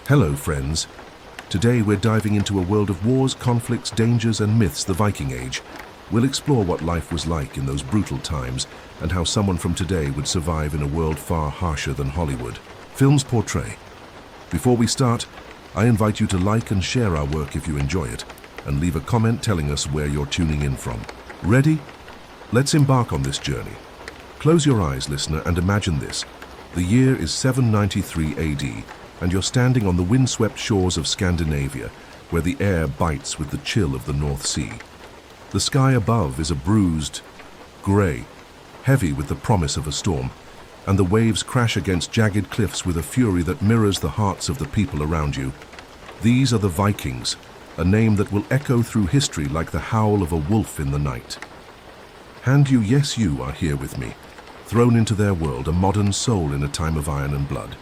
Hello, friends. Today we're diving into a world of wars, conflicts, dangers, and myths, the Viking Age. We'll explore what life was like in those brutal times and how someone from today would survive in a world far harsher than Hollywood films portray. Before we start, I invite you to like and share our work if you enjoy it, and leave a comment telling us where you're tuning in from. Ready? Let's embark on this journey. Close your eyes, listener, and imagine this. The year is 793 AD, and you're standing on the windswept shores of Scandinavia, where the air bites with the chill of the North Sea. The sky above is a bruised grey, heavy with the promise of a storm, and the waves crash against jagged cliffs with a fury that mirrors the hearts of the people around you. These are the Vikings, a name that will echo through history like the howl of a wolf in the night. And yes, you are here with me, thrown into their world, a modern soul in a time of iron and blood.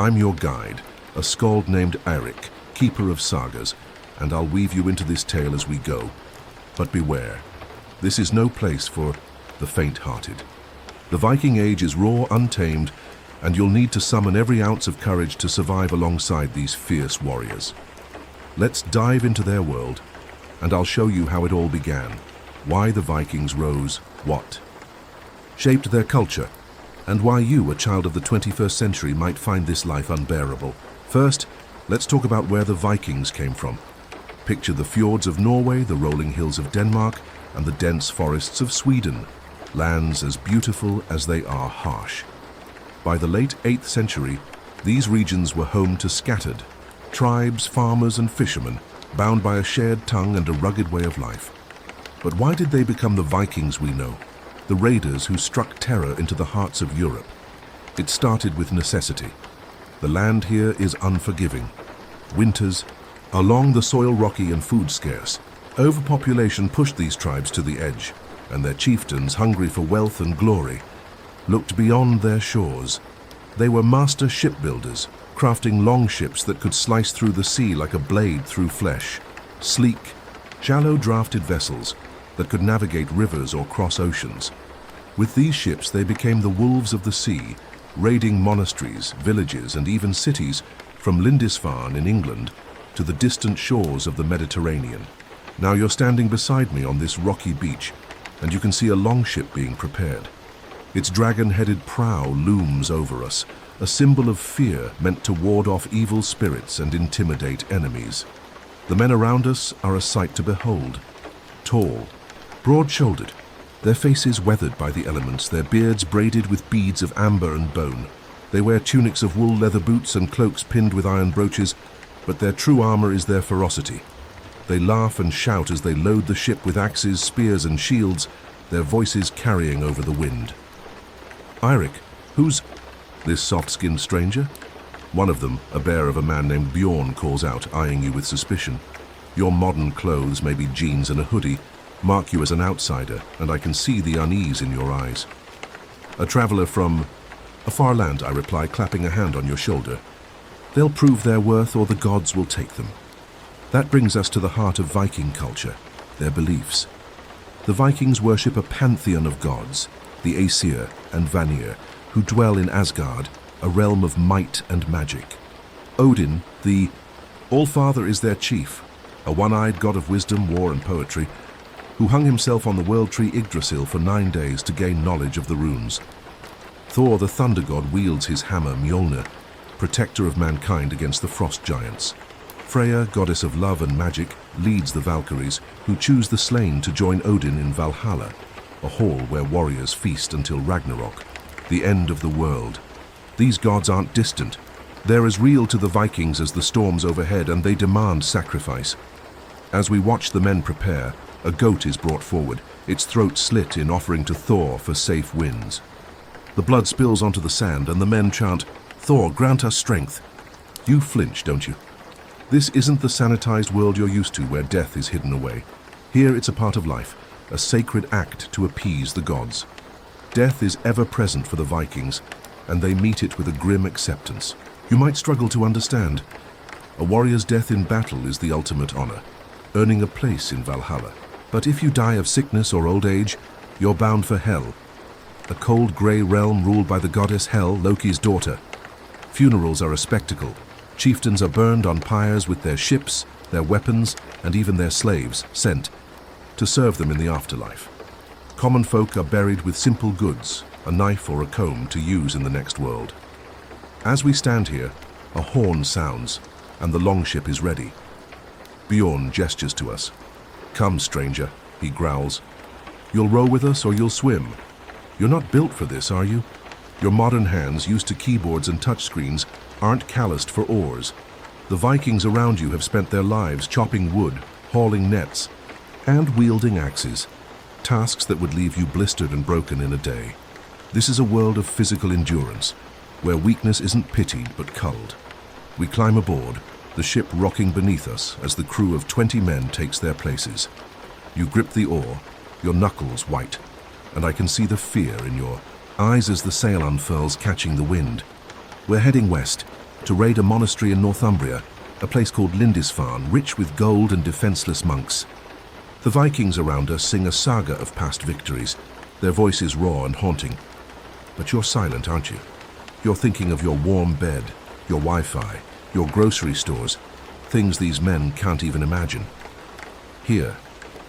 I'm your guide, a skald named Eirik, keeper of sagas, and I'll weave you into this tale as we go. But beware, this is no place for the faint-hearted. The Viking Age is raw, untamed, and you'll need to summon every ounce of courage to survive alongside these fierce warriors. Let's dive into their world, and I'll show you how it all began, why the Vikings rose, what shaped their culture, and why you, a child of the 21st century, might find this life unbearable. First, let's talk about where the Vikings came from. Picture the fjords of Norway, the rolling hills of Denmark, and the dense forests of Sweden, lands as beautiful as they are harsh. By the late 8th century, these regions were home to scattered tribes, farmers and fishermen, bound by a shared tongue and a rugged way of life. But why did they become the Vikings we know? The raiders who struck terror into the hearts of Europe. It started with necessity. The land here is unforgiving. Winters are long, the soil rocky and food scarce. Overpopulation pushed these tribes to the edge, and their chieftains, hungry for wealth and glory, looked beyond their shores. They were master shipbuilders, crafting long ships that could slice through the sea like a blade through flesh. Sleek, shallow drafted vessels that could navigate rivers or cross oceans. With these ships, they became the wolves of the sea, raiding monasteries, villages, and even cities from Lindisfarne in England to the distant shores of the Mediterranean. Now you're standing beside me on this rocky beach, and you can see a longship being prepared. Its dragon-headed prow looms over us, a symbol of fear meant to ward off evil spirits and intimidate enemies. The men around us are a sight to behold. Tall, broad-shouldered, their faces weathered by the elements, their beards braided with beads of amber and bone. They wear tunics of wool, leather boots, and cloaks pinned with iron brooches, but their true armor is their ferocity. They laugh and shout as they load the ship with axes, spears, and shields, their voices carrying over the wind. Eirik, who's this soft-skinned stranger? One of them, a bear of a man named Bjorn, calls out, eyeing you with suspicion. Your modern clothes, maybe jeans and a hoodie, mark you as an outsider, and I can see the unease in your eyes. A traveler from a far land, I reply, clapping a hand on your shoulder. They'll prove their worth, or the gods will take them. That brings us to the heart of Viking culture, their beliefs. The Vikings worship a pantheon of gods, the Aesir and Vanir, who dwell in Asgard, a realm of might and magic. Odin, the All-Father, is their chief, a one-eyed god of wisdom, war and poetry, who hung himself on the world tree Yggdrasil for 9 days to gain knowledge of the runes. Thor, the thunder god, wields his hammer Mjolnir, protector of mankind against the frost giants. Freya, goddess of love and magic, leads the Valkyries, who choose the slain to join Odin in Valhalla, a hall where warriors feast until Ragnarok, the end of the world. These gods aren't distant. They're as real to the Vikings as the storms overhead, and they demand sacrifice. As we watch the men prepare, a goat is brought forward, its throat slit in offering to Thor for safe winds. The blood spills onto the sand, and the men chant, "Thor, grant us strength." You flinch, don't you? This isn't the sanitized world you're used to, where death is hidden away. Here it's a part of life, a sacred act to appease the gods. Death is ever present for the Vikings, and they meet it with a grim acceptance. You might struggle to understand. A warrior's death in battle is the ultimate honor, earning a place in Valhalla. But if you die of sickness or old age, you're bound for hell, a cold grey realm ruled by the goddess Hel, Loki's daughter. Funerals are a spectacle, Chieftains are burned on pyres with their ships, their weapons, and even their slaves sent to serve them in the afterlife. Common folk are buried with simple goods, a knife or a comb to use in the next world. As we stand here, a horn sounds, and the longship is ready. Bjorn gestures to us. "Come, stranger," he growls. "You'll row with us or you'll swim. You're not built for this, are you? Your modern hands, used to keyboards and touchscreens, aren't calloused for oars. The Vikings around you have spent their lives chopping wood, hauling nets, and wielding axes, tasks that would leave you blistered and broken in a day. This is a world of physical endurance, where weakness isn't pitied but culled. We climb aboard, the ship rocking beneath us as the crew of 20 men takes their places. You grip the oar, your knuckles white, and I can see the fear in your eyes as the sail unfurls, catching the wind. We're heading west, to raid a monastery in Northumbria, a place called Lindisfarne, rich with gold and defenseless monks. The Vikings around us sing a saga of past victories, their voices raw and haunting. But you're silent, aren't you? You're thinking of your warm bed, your Wi-Fi, your grocery stores, things these men can't even imagine. Here,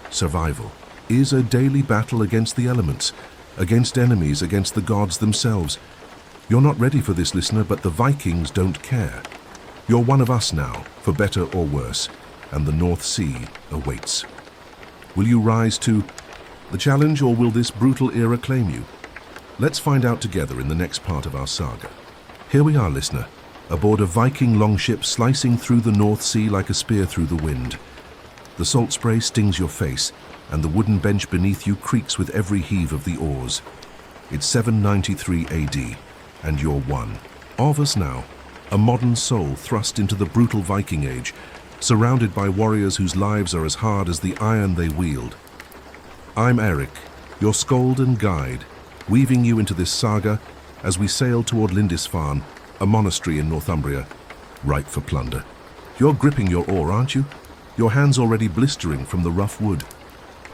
survival is a daily battle against the elements, against enemies, against the gods themselves. You're not ready for this, listener, but the Vikings don't care. You're one of us now, for better or worse, and the North Sea awaits. Will you rise to the challenge, or will this brutal era claim you? Let's find out together in the next part of our saga. Here we are, listener, aboard a Viking longship slicing through the North Sea like a spear through the wind. The salt spray stings your face, and the wooden bench beneath you creaks with every heave of the oars. It's 793 AD, and you're one of us now, a modern soul thrust into the brutal Viking Age, surrounded by warriors whose lives are as hard as the iron they wield. I'm Eric, your skald and guide, weaving you into this saga as we sail toward Lindisfarne, a monastery in Northumbria, ripe for plunder. You're gripping your oar, aren't you? Your hands already blistering from the rough wood.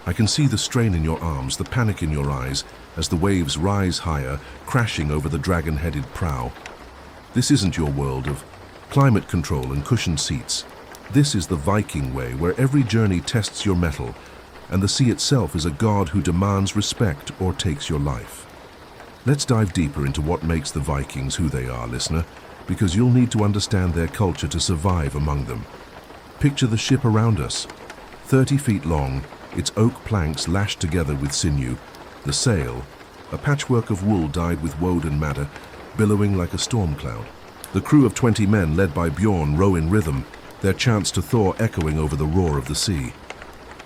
I can see the strain in your arms, the panic in your eyes, as the waves rise higher, crashing over the dragon-headed prow. This isn't your world of climate control and cushioned seats. This is the Viking way, where every journey tests your mettle, and the sea itself is a god who demands respect or takes your life. Let's dive deeper into what makes the Vikings who they are, listener, because you'll need to understand their culture to survive among them. Picture the ship around us, 30 feet long, its oak planks lashed together with sinew, the sail, a patchwork of wool dyed with woad and madder, billowing like a storm cloud. The crew of 20 men led by Bjorn row in rhythm, their chants to Thor echoing over the roar of the sea.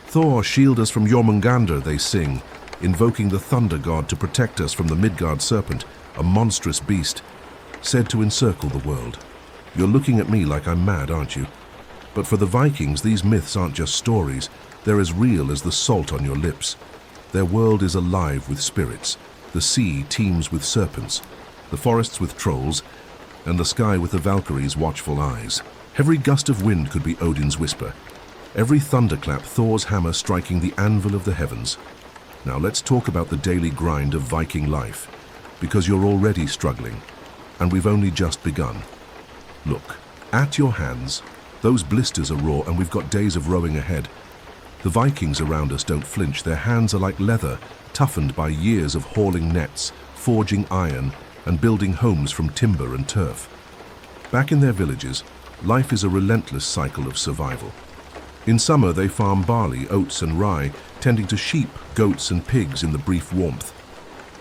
"Thor, shield us from Jormungandr," they sing, invoking the thunder god to protect us from the Midgard serpent, a monstrous beast, said to encircle the world. You're looking at me like I'm mad, aren't you? But for the Vikings, these myths aren't just stories. They're as real as the salt on your lips. Their world is alive with spirits. The sea teems with serpents, the forests with trolls, and the sky with the Valkyries' watchful eyes. Every gust of wind could be Odin's whisper. Every thunderclap, Thor's hammer striking the anvil of the heavens. Now let's talk about the daily grind of Viking life, because you're already struggling, and we've only just begun. Look, at your hands, those blisters are raw, and we've got days of rowing ahead. The Vikings around us don't flinch. Their hands are like leather, toughened by years of hauling nets, forging iron, and building homes from timber and turf. Back in their villages, life is a relentless cycle of survival. In summer, they farm barley, oats, and rye, tending to sheep, goats, and pigs in the brief warmth.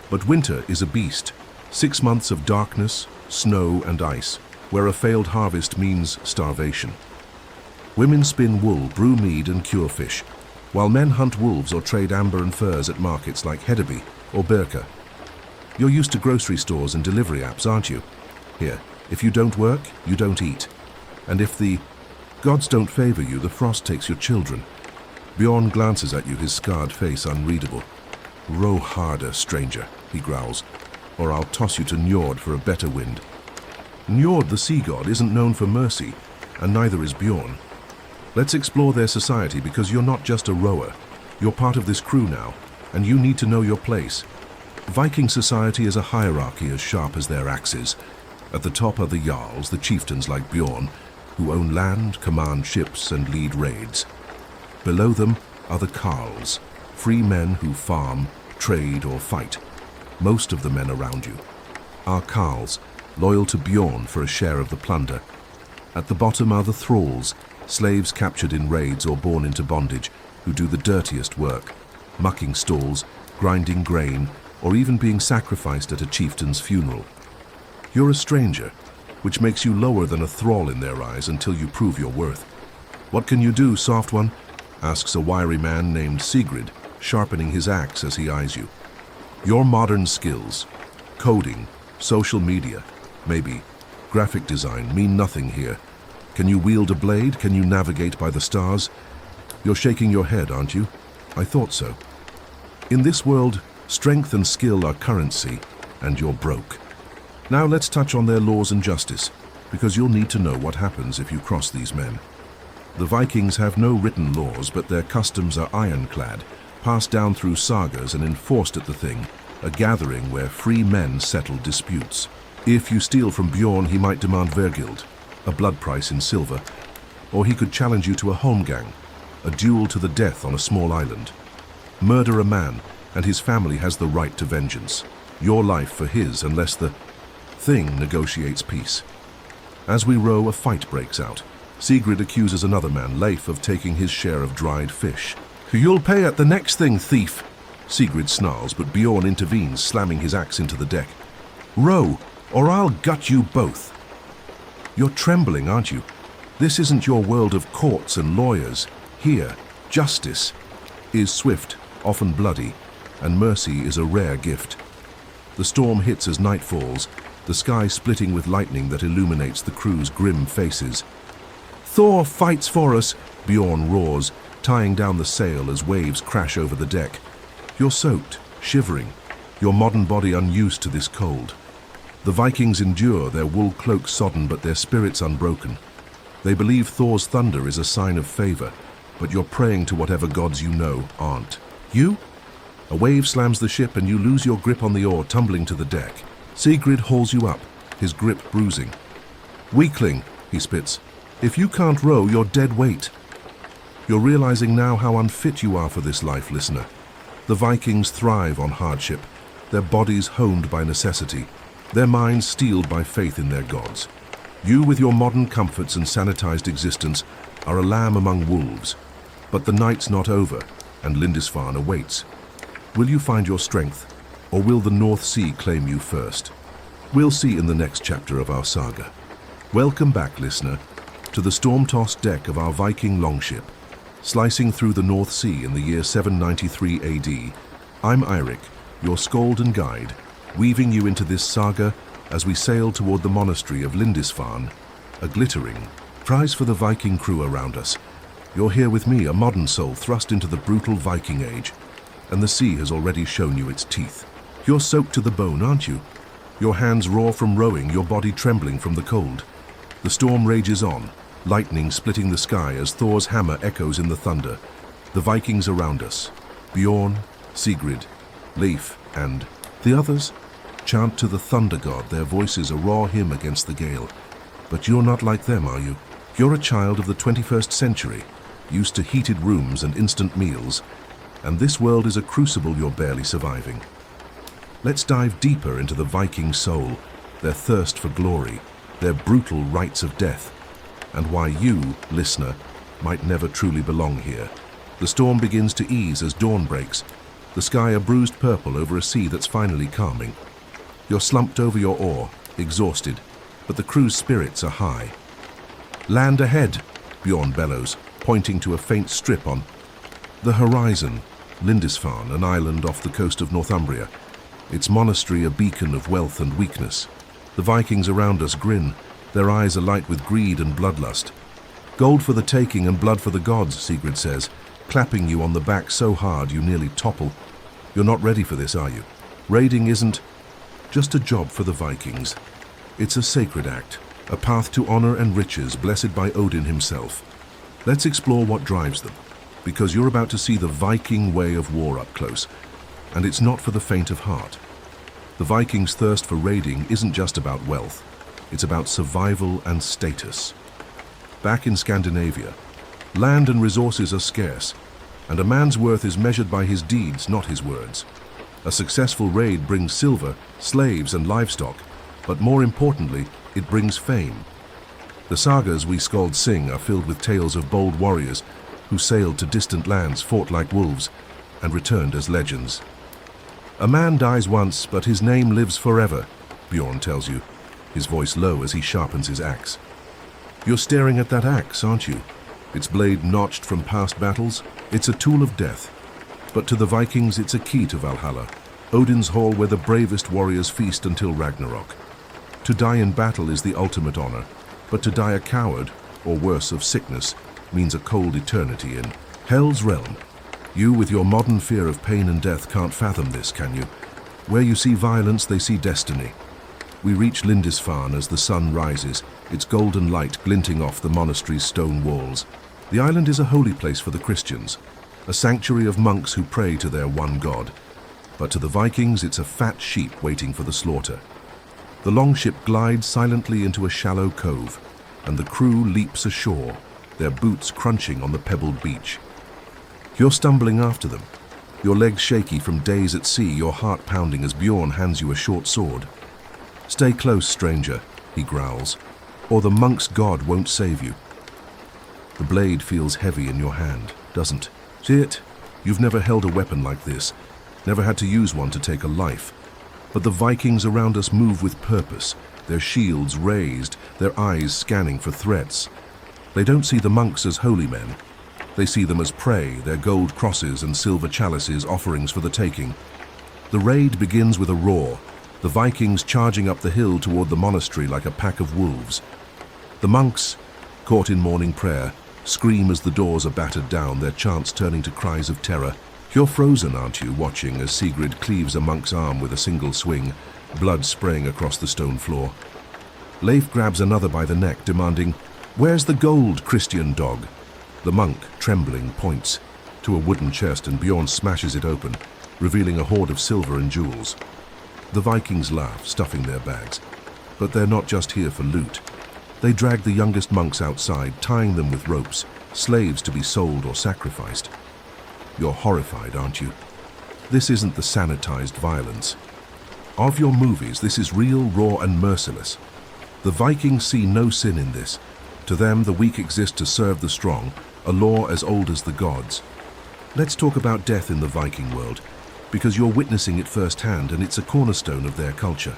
But winter is a beast. 6 months of darkness, snow, and ice, where a failed harvest means starvation. Women spin wool, brew mead, and cure fish, while men hunt wolves or trade amber and furs at markets like Hedeby or Birka. You're used to grocery stores and delivery apps, aren't you? Here, if you don't work, you don't eat. And if the gods don't favor you, the frost takes your children. Bjorn glances at you, his scarred face unreadable. "Row harder, stranger," he growls, "or I'll toss you to Njord for a better wind." Njord, the sea god, isn't known for mercy, and neither is Bjorn. Let's explore their society, because you're not just a rower. You're part of this crew now, and you need to know your place. Viking society is a hierarchy as sharp as their axes. At the top are the jarls, the chieftains like Bjorn, who own land, command ships, and lead raids. Below them are the carls, free men who farm, trade, or fight. Most of the men around you are carls, loyal to Bjorn for a share of the plunder. At the bottom are the thralls, slaves captured in raids or born into bondage, who do the dirtiest work, mucking stalls, grinding grain, or even being sacrificed at a chieftain's funeral. You're a stranger, which makes you lower than a thrall in their eyes until you prove your worth. "What can you do, soft one?" asks a wiry man named Sigrid, sharpening his axe as he eyes you. "Your modern skills, coding, social media, maybe graphic design, mean nothing here. Can you wield a blade? Can you navigate by the stars?" You're shaking your head, aren't you? I thought so. In this world, strength and skill are currency, and you're broke. Now let's touch on their laws and justice, because you'll need to know what happens if you cross these men. The Vikings have no written laws, but their customs are ironclad, passed down through sagas and enforced at the Thing, a gathering where free men settle disputes. If you steal from Bjorn, he might demand vergild, a blood price in silver, or he could challenge you to a holmgang, a duel to the death on a small island. Murder a man, and his family has the right to vengeance. Your life for his, unless the Thing negotiates peace. As we row, a fight breaks out. Sigrid accuses another man, Leif, of taking his share of dried fish. "You'll pay at the next thing, thief!" Sigrid snarls, but Bjorn intervenes, slamming his axe into the deck. "Row, or I'll gut you both." You're trembling, aren't you? This isn't your world of courts and lawyers. Here, justice is swift, often bloody, and mercy is a rare gift. The storm hits as night falls, the sky splitting with lightning that illuminates the crew's grim faces. "Thor fights for us," Bjorn roars, tying down the sail as waves crash over the deck. You're soaked, shivering, your modern body unused to this cold. The Vikings endure, their wool cloaks sodden but their spirits unbroken. They believe Thor's thunder is a sign of favor, but you're praying to whatever gods you know aren't. You? A wave slams the ship and you lose your grip on the oar, tumbling to the deck. Sigrid hauls you up, his grip bruising. "Weakling," he spits. "If you can't row, you're dead weight." You're realizing now how unfit you are for this life, listener. The Vikings thrive on hardship, their bodies honed by necessity, their minds steeled by faith in their gods. You, with your modern comforts and sanitized existence, are a lamb among wolves. But the night's not over, and Lindisfarne awaits. Will you find your strength, or will the North Sea claim you first? We'll see in the next chapter of our saga. Welcome back, listener, to the storm-tossed deck of our Viking longship. Slicing through the North Sea in the year 793 AD, I'm Eirik, your skald and guide, weaving you into this saga as we sail toward the monastery of Lindisfarne, a glittering prize for the Viking crew around us. You're here with me, a modern soul thrust into the brutal Viking Age, and the sea has already shown you its teeth. You're soaked to the bone, aren't you? Your hands raw from rowing, your body trembling from the cold. The storm rages on, lightning splitting the sky as Thor's hammer echoes in the thunder. The Vikings around us, Bjorn, Sigrid, Leif, and the others, chant to the thunder god, their voices a raw hymn against the gale. But you're not like them, are you? You're a child of the 21st century, used to heated rooms and instant meals, and this world is a crucible you're barely surviving. Let's dive deeper into the Viking soul, their thirst for glory, their brutal rites of death, and why you, listener, might never truly belong here. The storm begins to ease as dawn breaks, the sky a bruised purple over a sea that's finally calming. You're slumped over your oar, exhausted, but the crew's spirits are high. "Land ahead," Bjorn bellows, pointing to a faint strip on the horizon. Lindisfarne, an island off the coast of Northumbria, its monastery a beacon of wealth and weakness. The Vikings around us grin, their eyes alight with greed and bloodlust. "Gold for the taking and blood for the gods," Sigrid says, clapping you on the back so hard you nearly topple. You're not ready for this, are you? Raiding isn't just a job for the Vikings. It's a sacred act, a path to honor and riches blessed by Odin himself. Let's explore what drives them, because you're about to see the Viking way of war up close, and it's not for the faint of heart. The Vikings' thirst for raiding isn't just about wealth. It's about survival and status. Back in Scandinavia, land and resources are scarce, and a man's worth is measured by his deeds, not his words. A successful raid brings silver, slaves, and livestock, but more importantly, it brings fame. The sagas we skalds sing are filled with tales of bold warriors who sailed to distant lands, fought like wolves, and returned as legends. A man dies once, but his name lives forever, Bjorn tells you, his voice low as he sharpens his axe. You're staring at that axe, aren't you? Its blade notched from past battles. It's a tool of death. But to the Vikings, it's a key to Valhalla, Odin's hall where the bravest warriors feast until Ragnarok. To die in battle is the ultimate honor, but to die a coward, or worse, of sickness, means a cold eternity in Hell's realm. You, with your modern fear of pain and death, can't fathom this, can you? Where you see violence, they see destiny. We reach Lindisfarne as the sun rises, its golden light glinting off the monastery's stone walls. The island is a holy place for the Christians, a sanctuary of monks who pray to their one God. But to the Vikings, it's a fat sheep waiting for the slaughter. The longship glides silently into a shallow cove, and the crew leaps ashore, their boots crunching on the pebbled beach. You're stumbling after them, your legs shaky from days at sea, your heart pounding as Bjorn hands you a short sword. Stay close, stranger, he growls, or the monk's god won't save you. The blade feels heavy in your hand, doesn't? See it? You've never held a weapon like this, never had to use one to take a life. But the Vikings around us move with purpose, their shields raised, their eyes scanning for threats. They don't see the monks as holy men. They see them as prey, their gold crosses and silver chalices offerings for the taking. The raid begins with a roar, the Vikings charging up the hill toward the monastery like a pack of wolves. The monks, caught in morning prayer, scream as the doors are battered down, their chants turning to cries of terror. You're frozen, aren't you, watching as Sigrid cleaves a monk's arm with a single swing, blood spraying across the stone floor. Leif grabs another by the neck, demanding, "Where's the gold, Christian dog?" The monk, trembling, points to a wooden chest, and Bjorn smashes it open, revealing a hoard of silver and jewels. The Vikings laugh, stuffing their bags. But they're not just here for loot. They drag the youngest monks outside, tying them with ropes, slaves to be sold or sacrificed. You're horrified, aren't you? This isn't the sanitized violence. Of your movies, this is real, raw, and merciless. The Vikings see no sin in this. To them, the weak exist to serve the strong, a law as old as the gods. Let's talk about death in the Viking world, because you're witnessing it firsthand, and it's a cornerstone of their culture.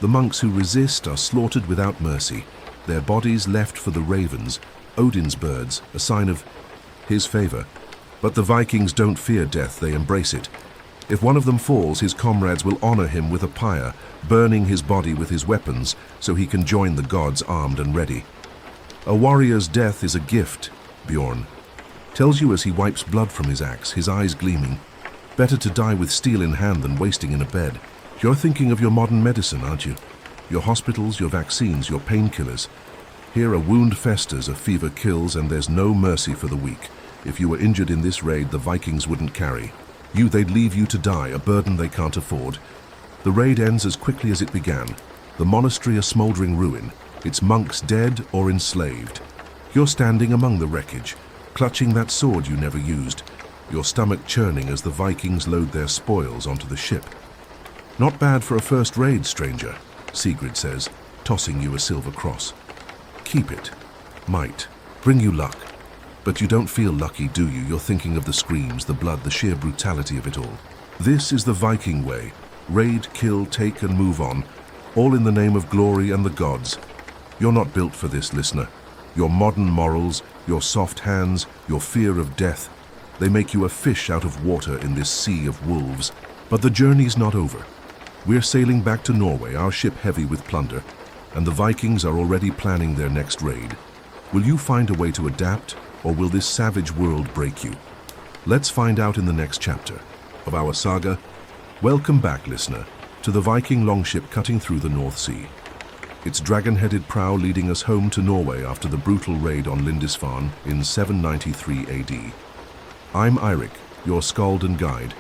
The monks who resist are slaughtered without mercy, their bodies left for the ravens, Odin's birds, a sign of his favor. But the Vikings don't fear death, they embrace it. If one of them falls, his comrades will honor him with a pyre, burning his body with his weapons so he can join the gods armed and ready. A warrior's death is a gift, Bjorn tells you as he wipes blood from his axe, his eyes gleaming. Better to die with steel in hand than wasting in a bed. You're thinking of your modern medicine, aren't you? Your hospitals, your vaccines, your painkillers. Here a wound festers, a fever kills, and there's no mercy for the weak. If you were injured in this raid, the Vikings wouldn't carry you. They'd leave you to die, a burden they can't afford. The raid ends as quickly as it began. The monastery a smoldering ruin, its monks dead or enslaved. You're standing among the wreckage, clutching that sword you never used, your stomach churning as the Vikings load their spoils onto the ship. Not bad for a first raid, stranger, Sigrid says, tossing you a silver cross. Keep it. Might bring you luck. But you don't feel lucky, do you? You're thinking of the screams, the blood, the sheer brutality of it all. This is the Viking way. Raid, kill, take, and move on, all in the name of glory and the gods. You're not built for this, listener. Your modern morals, your soft hands, your fear of death, they make you a fish out of water in this sea of wolves. But the journey's not over. We're sailing back to Norway, our ship heavy with plunder, and the Vikings are already planning their next raid. Will you find a way to adapt, or will this savage world break you? Let's find out in the next chapter of our saga. Welcome back, listener, to the Viking longship cutting through the North Sea. Its dragon-headed prow leading us home to Norway after the brutal raid on Lindisfarne in 793 AD. I'm Eirik, your skald and guide,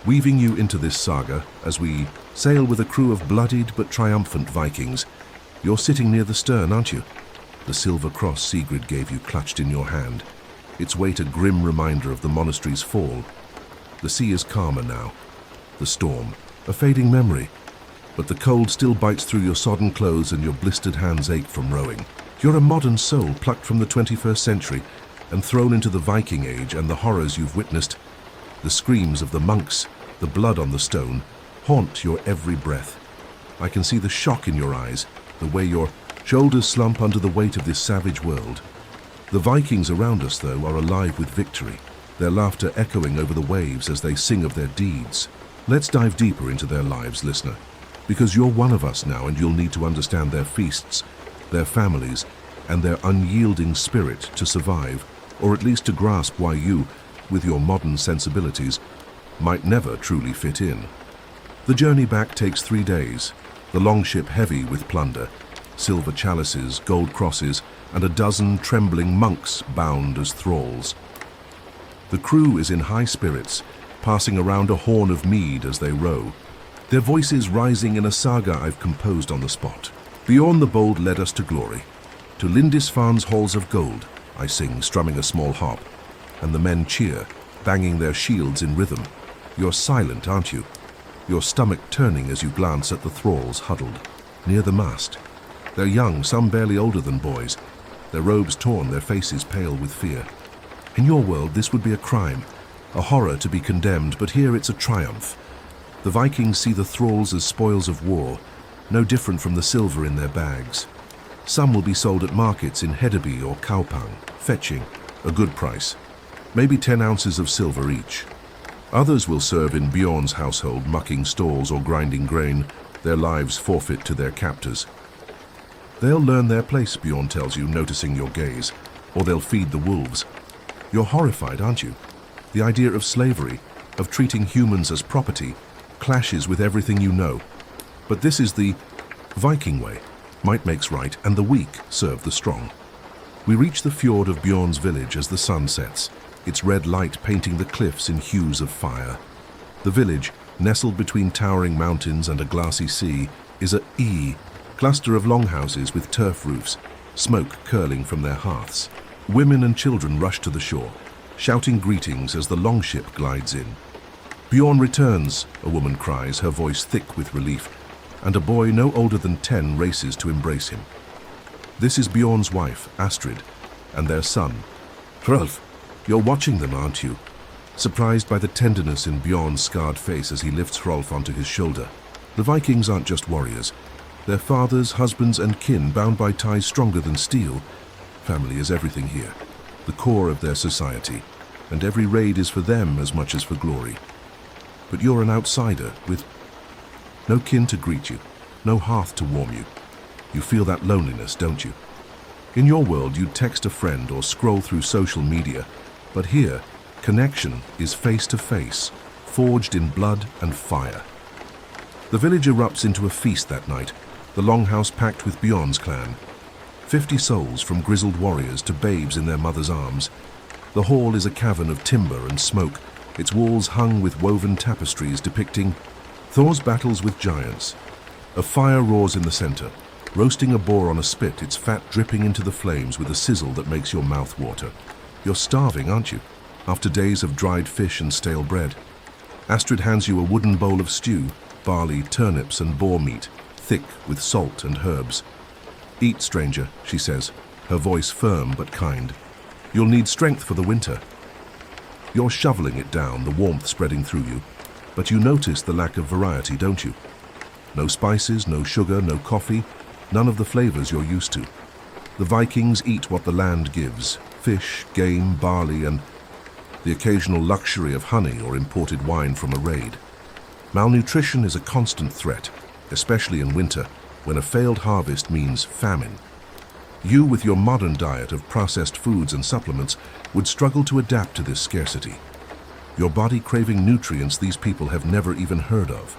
weaving you into this saga as we sail with a crew of bloodied but triumphant Vikings, You're sitting near the stern, aren't you? The silver cross Sigrid gave you clutched in your hand, its weight a grim reminder of the monastery's fall. The sea is calmer now. The storm, a fading memory. But the cold still bites through your sodden clothes and your blistered hands ache from rowing. You're a modern soul plucked from the 21st century and thrown into the Viking Age and the horrors you've witnessed. The screams of the monks, the blood on the stone, haunt your every breath. I can see the shock in your eyes, the way your shoulders slump under the weight of this savage world. The Vikings around us, though, are alive with victory, their laughter echoing over the waves as they sing of their deeds. Let's dive deeper into their lives, listener, because you're one of us now and you'll need to understand their feasts, their families, and their unyielding spirit to survive, or at least to grasp why you, with your modern sensibilities, might never truly fit in. The journey back takes 3 days, the longship heavy with plunder, silver chalices, gold crosses, and a dozen trembling monks bound as thralls. The crew is in high spirits, passing around a horn of mead as they row, their voices rising in a saga I've composed on the spot. Beyond the bold led us to glory, to Lindisfarne's halls of gold, I sing, strumming a small harp, and the men cheer, banging their shields in rhythm. You're silent, aren't you? Your stomach turning as you glance at the thralls huddled near the mast. They're young, some barely older than boys, their robes torn, their faces pale with fear. In your world, this would be a crime, a horror to be condemned, but here it's a triumph. The Vikings see the thralls as spoils of war, no different from the silver in their bags. Some will be sold at markets in Hedeby or Kaupang, fetching a good price, maybe 10 ounces of silver each. Others will serve in Bjorn's household, mucking stalls or grinding grain, their lives forfeit to their captors. They'll learn their place, Bjorn tells you, noticing your gaze, or they'll feed the wolves. You're horrified, aren't you? The idea of slavery, of treating humans as property, clashes with everything you know. But this is the Viking way. Might makes right, and the weak serve the strong. We reach the fjord of Bjorn's village as the sun sets, its red light painting the cliffs in hues of fire. The village, nestled between towering mountains and a glassy sea, is a cluster of longhouses with turf roofs, smoke curling from their hearths. Women and children rush to the shore, shouting greetings as the longship glides in. Bjorn returns, a woman cries, her voice thick with relief, and a boy no older than 10 races to embrace him. This is Bjorn's wife, Astrid, and their son. Hrolf, you're watching them, aren't you? Surprised by the tenderness in Bjorn's scarred face as he lifts Hrolf onto his shoulder. The Vikings aren't just warriors. They're fathers, husbands, and kin bound by ties stronger than steel. Family is everything here, the core of their society, and every raid is for them as much as for glory. But you're an outsider with no kin to greet you, no hearth to warm you. You feel that loneliness, don't you? In your world, you'd text a friend or scroll through social media, but here, connection is face to face, forged in blood and fire. The village erupts into a feast that night, the longhouse packed with Bjorn's clan. 50 souls, from grizzled warriors to babes in their mother's arms. The hall is a cavern of timber and smoke, its walls hung with woven tapestries depicting Thor's battles with giants. A fire roars in the center, roasting a boar on a spit, its fat dripping into the flames with a sizzle that makes your mouth water. You're starving, aren't you? After days of dried fish and stale bread. Astrid hands you a wooden bowl of stew, barley, turnips, and boar meat, thick with salt and herbs. Eat, stranger, she says, her voice firm but kind. You'll need strength for the winter. You're shoveling it down, the warmth spreading through you. But you notice the lack of variety, don't you? No spices, no sugar, no coffee, none of the flavors you're used to. The Vikings eat what the land gives, fish, game, barley, and the occasional luxury of honey or imported wine from a raid. Malnutrition is a constant threat, especially in winter, when a failed harvest means famine. You, with your modern diet of processed foods and supplements, would struggle to adapt to this scarcity. Your body craving nutrients these people have never even heard of.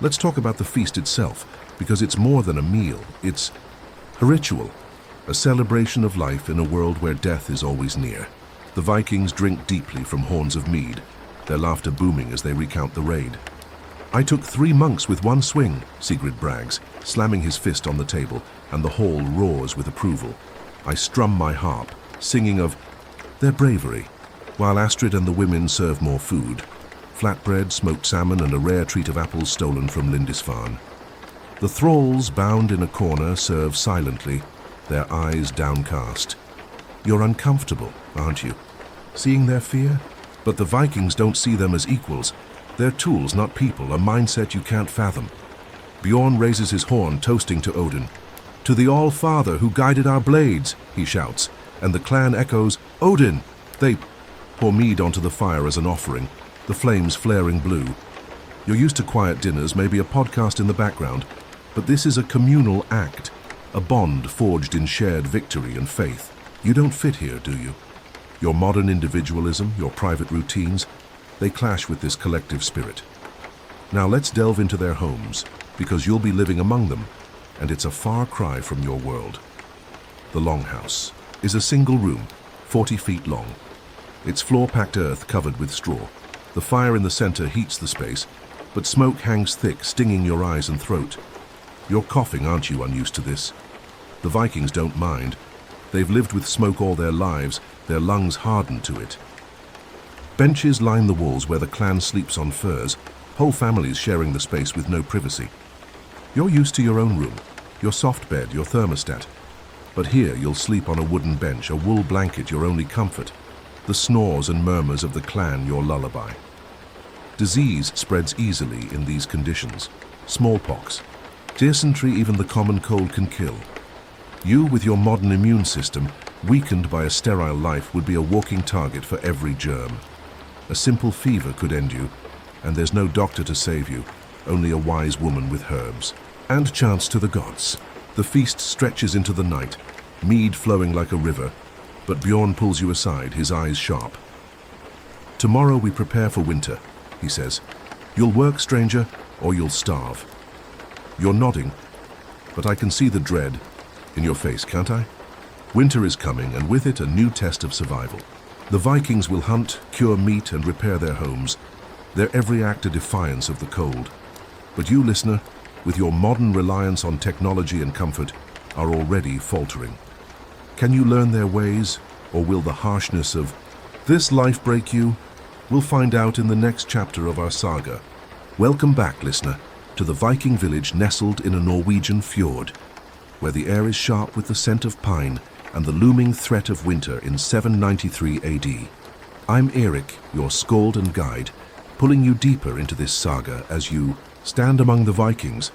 Let's talk about the feast itself, because it's more than a meal. It's a ritual, a celebration of life in a world where death is always near. The Vikings drink deeply from horns of mead, their laughter booming as they recount the raid. I took 3 monks with one swing, Sigrid brags, slamming his fist on the table, and the hall roars with approval. I strum my harp, singing of their bravery, while Astrid and the women serve more food. Flatbread, smoked salmon, and a rare treat of apples stolen from Lindisfarne. The thralls, bound in a corner, serve silently, their eyes downcast. You're uncomfortable, aren't you? Seeing their fear? But the Vikings don't see them as equals. They're tools, not people, a mindset you can't fathom. Bjorn raises his horn, toasting to Odin. To the All-Father who guided our blades, he shouts, and the clan echoes, Odin! They pour mead onto the fire as an offering, the flames flaring blue. You're used to quiet dinners, maybe a podcast in the background, but this is a communal act, a bond forged in shared victory and faith. You don't fit here, do you? Your modern individualism, your private routines, they clash with this collective spirit. Now let's delve into their homes, because you'll be living among them, and it's a far cry from your world. The Longhouse is a single room, 40 feet long. Its floor-packed earth covered with straw. The fire in the center heats the space, but smoke hangs thick, stinging your eyes and throat. You're coughing, aren't you, unused to this? The Vikings don't mind. They've lived with smoke all their lives, their lungs hardened to it. Benches line the walls where the clan sleeps on furs, whole families sharing the space with no privacy. You're used to your own room, your soft bed, your thermostat. But here you'll sleep on a wooden bench, a wool blanket your only comfort, the snores and murmurs of the clan your lullaby. Disease spreads easily in these conditions. Smallpox, dysentery, even the common cold can kill. You, with your modern immune system, weakened by a sterile life, would be a walking target for every germ. A simple fever could end you, and there's no doctor to save you, only a wise woman with herbs. And chants to the gods. The feast stretches into the night, mead flowing like a river, but Bjorn pulls you aside, his eyes sharp. Tomorrow we prepare for winter, he says. You'll work, stranger, or you'll starve. You're nodding, but I can see the dread in your face, can't I? Winter is coming, and with it a new test of survival. The Vikings will hunt, cure meat, and repair their homes, their every act a defiance of the cold. But you, listener, with your modern reliance on technology and comfort, are already faltering. Can you learn their ways, or will the harshness of this life break you? We'll find out in the next chapter of our saga. Welcome back, listener, to the Viking village nestled in a Norwegian fjord, where the air is sharp with the scent of pine and the looming threat of winter in 793 AD. I'm Eric, your skald and guide, pulling you deeper into this saga as you stand among the Vikings,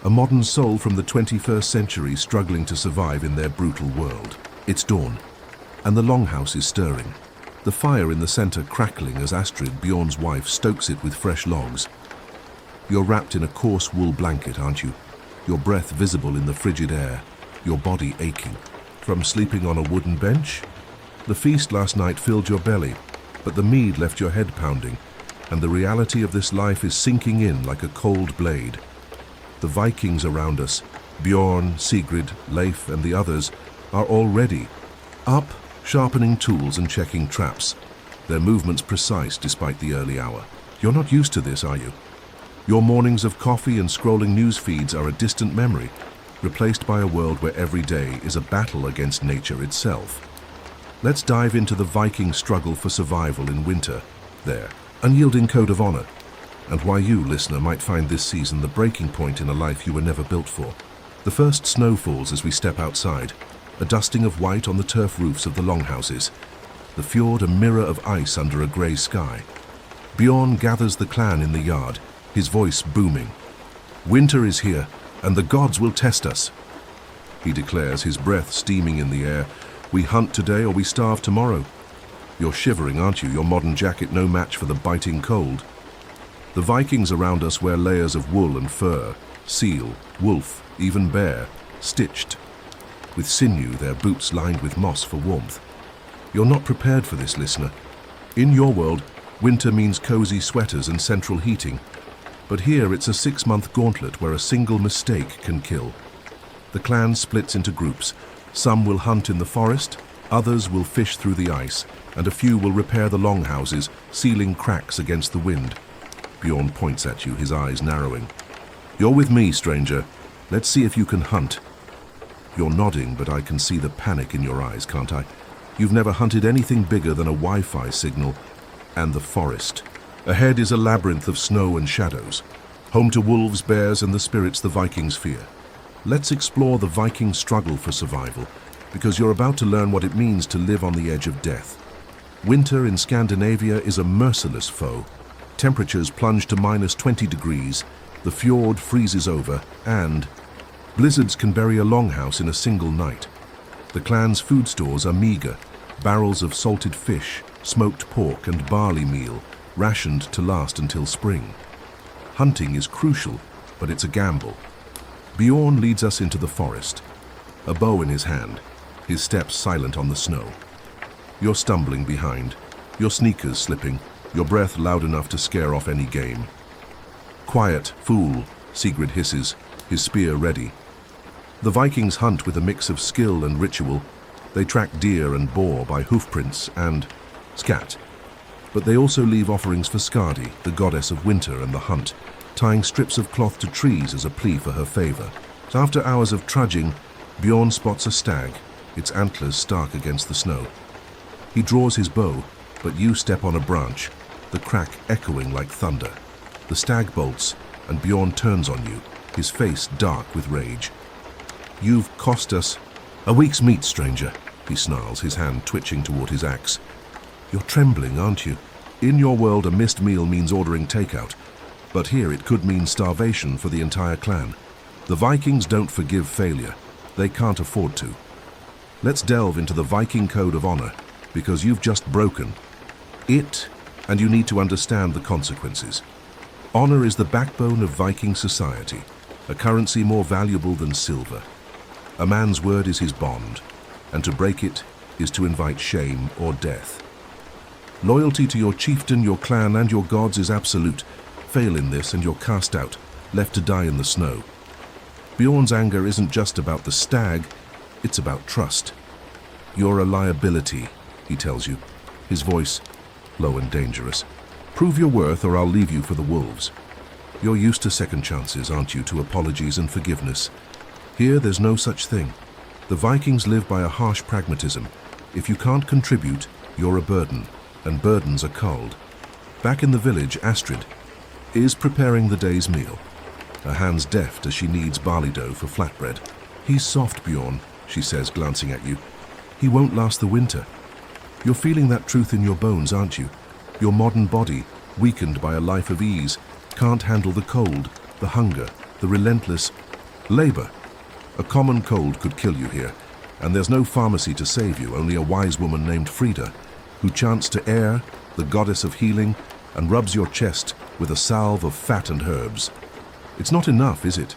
a modern soul from the 21st century struggling to survive in their brutal world. It's dawn, and the Longhouse is stirring, the fire in the center crackling as Astrid, Bjorn's wife, stokes it with fresh logs. You're wrapped in a coarse wool blanket, aren't you? Your breath visible in the frigid air, your body aching. From sleeping on a wooden bench? The feast last night filled your belly, but the mead left your head pounding, and the reality of this life is sinking in like a cold blade. The Vikings around us, Bjorn, Sigrid, Leif, and the others, are already up, sharpening tools and checking traps, their movements precise despite the early hour. You're not used to this, are you? Your mornings of coffee and scrolling news feeds are a distant memory, replaced by a world where every day is a battle against nature itself. Let's dive into the Viking struggle for survival in winter, their unyielding code of honor, and why you, listener, might find this season the breaking point in a life you were never built for. The first snow falls as we step outside, a dusting of white on the turf roofs of the longhouses, the fjord a mirror of ice under a grey sky. Bjorn gathers the clan in the yard, his voice booming. Winter is here, and the gods will test us, he declares, his breath steaming in the air. We hunt today or we starve tomorrow. You're shivering, aren't you? Your modern jacket no match for the biting cold. The Vikings around us wear layers of wool and fur, seal, wolf, even bear, stitched. With sinew, their boots lined with moss for warmth. You're not prepared for this, listener. In your world, winter means cozy sweaters and central heating. But here it's a 6-month gauntlet where a single mistake can kill. The clan splits into groups. Some will hunt in the forest, others will fish through the ice, and a few will repair the longhouses, sealing cracks against the wind. Bjorn points at you, his eyes narrowing. You're with me, stranger. Let's see if you can hunt. You're nodding, but I can see the panic in your eyes, can't I? You've never hunted anything bigger than a Wi-Fi signal and the forest. Ahead is a labyrinth of snow and shadows, home to wolves, bears, and the spirits the Vikings fear. Let's explore the Viking struggle for survival, because you're about to learn what it means to live on the edge of death. Winter in Scandinavia is a merciless foe. Temperatures plunge to -20 degrees, the fjord freezes over, and blizzards can bury a longhouse in a single night. The clan's food stores are meager, barrels of salted fish, smoked pork, and barley meal, rationed to last until spring. Hunting is crucial, but it's a gamble. Bjorn leads us into the forest, a bow in his hand, his steps silent on the snow. You're stumbling behind, your sneakers slipping, your breath loud enough to scare off any game. Quiet, fool, Sigrid hisses, his spear ready. The Vikings hunt with a mix of skill and ritual. They track deer and boar by hoofprints and scat. But they also leave offerings for Skadi, the goddess of winter and the hunt, tying strips of cloth to trees as a plea for her favor. After hours of trudging, Bjorn spots a stag, its antlers stark against the snow. He draws his bow, but you step on a branch, the crack echoing like thunder. The stag bolts, and Bjorn turns on you, his face dark with rage. You've cost us a week's meat, stranger, he snarls, his hand twitching toward his axe. You're trembling, aren't you? In your world, a missed meal means ordering takeout, but here it could mean starvation for the entire clan. The Vikings don't forgive failure. They can't afford to. Let's delve into the Viking code of honor, because you've just broken it, and you need to understand the consequences. Honor is the backbone of Viking society, a currency more valuable than silver. A man's word is his bond, and to break it is to invite shame or death. Loyalty to your chieftain, your clan, and your gods is absolute. Fail in this and you're cast out, left to die in the snow. Bjorn's anger isn't just about the stag, it's about trust. You're a liability, he tells you, his voice low and dangerous. Prove your worth or I'll leave you for the wolves. You're used to second chances, aren't you, to apologies and forgiveness. Here, there's no such thing. The Vikings live by a harsh pragmatism. If you can't contribute, you're a burden, and burdens are cold. Back in the village, Astrid is preparing the day's meal. Her hands deft as she kneads barley dough for flatbread. He's soft, Bjorn, she says, glancing at you. He won't last the winter. You're feeling that truth in your bones, aren't you? Your modern body, weakened by a life of ease, can't handle the cold, the hunger, the relentless labor. A common cold could kill you here, and there's no pharmacy to save you, only a wise woman named Frida, who chants to Air, the goddess of healing, and rubs your chest with a salve of fat and herbs. It's not enough, is it?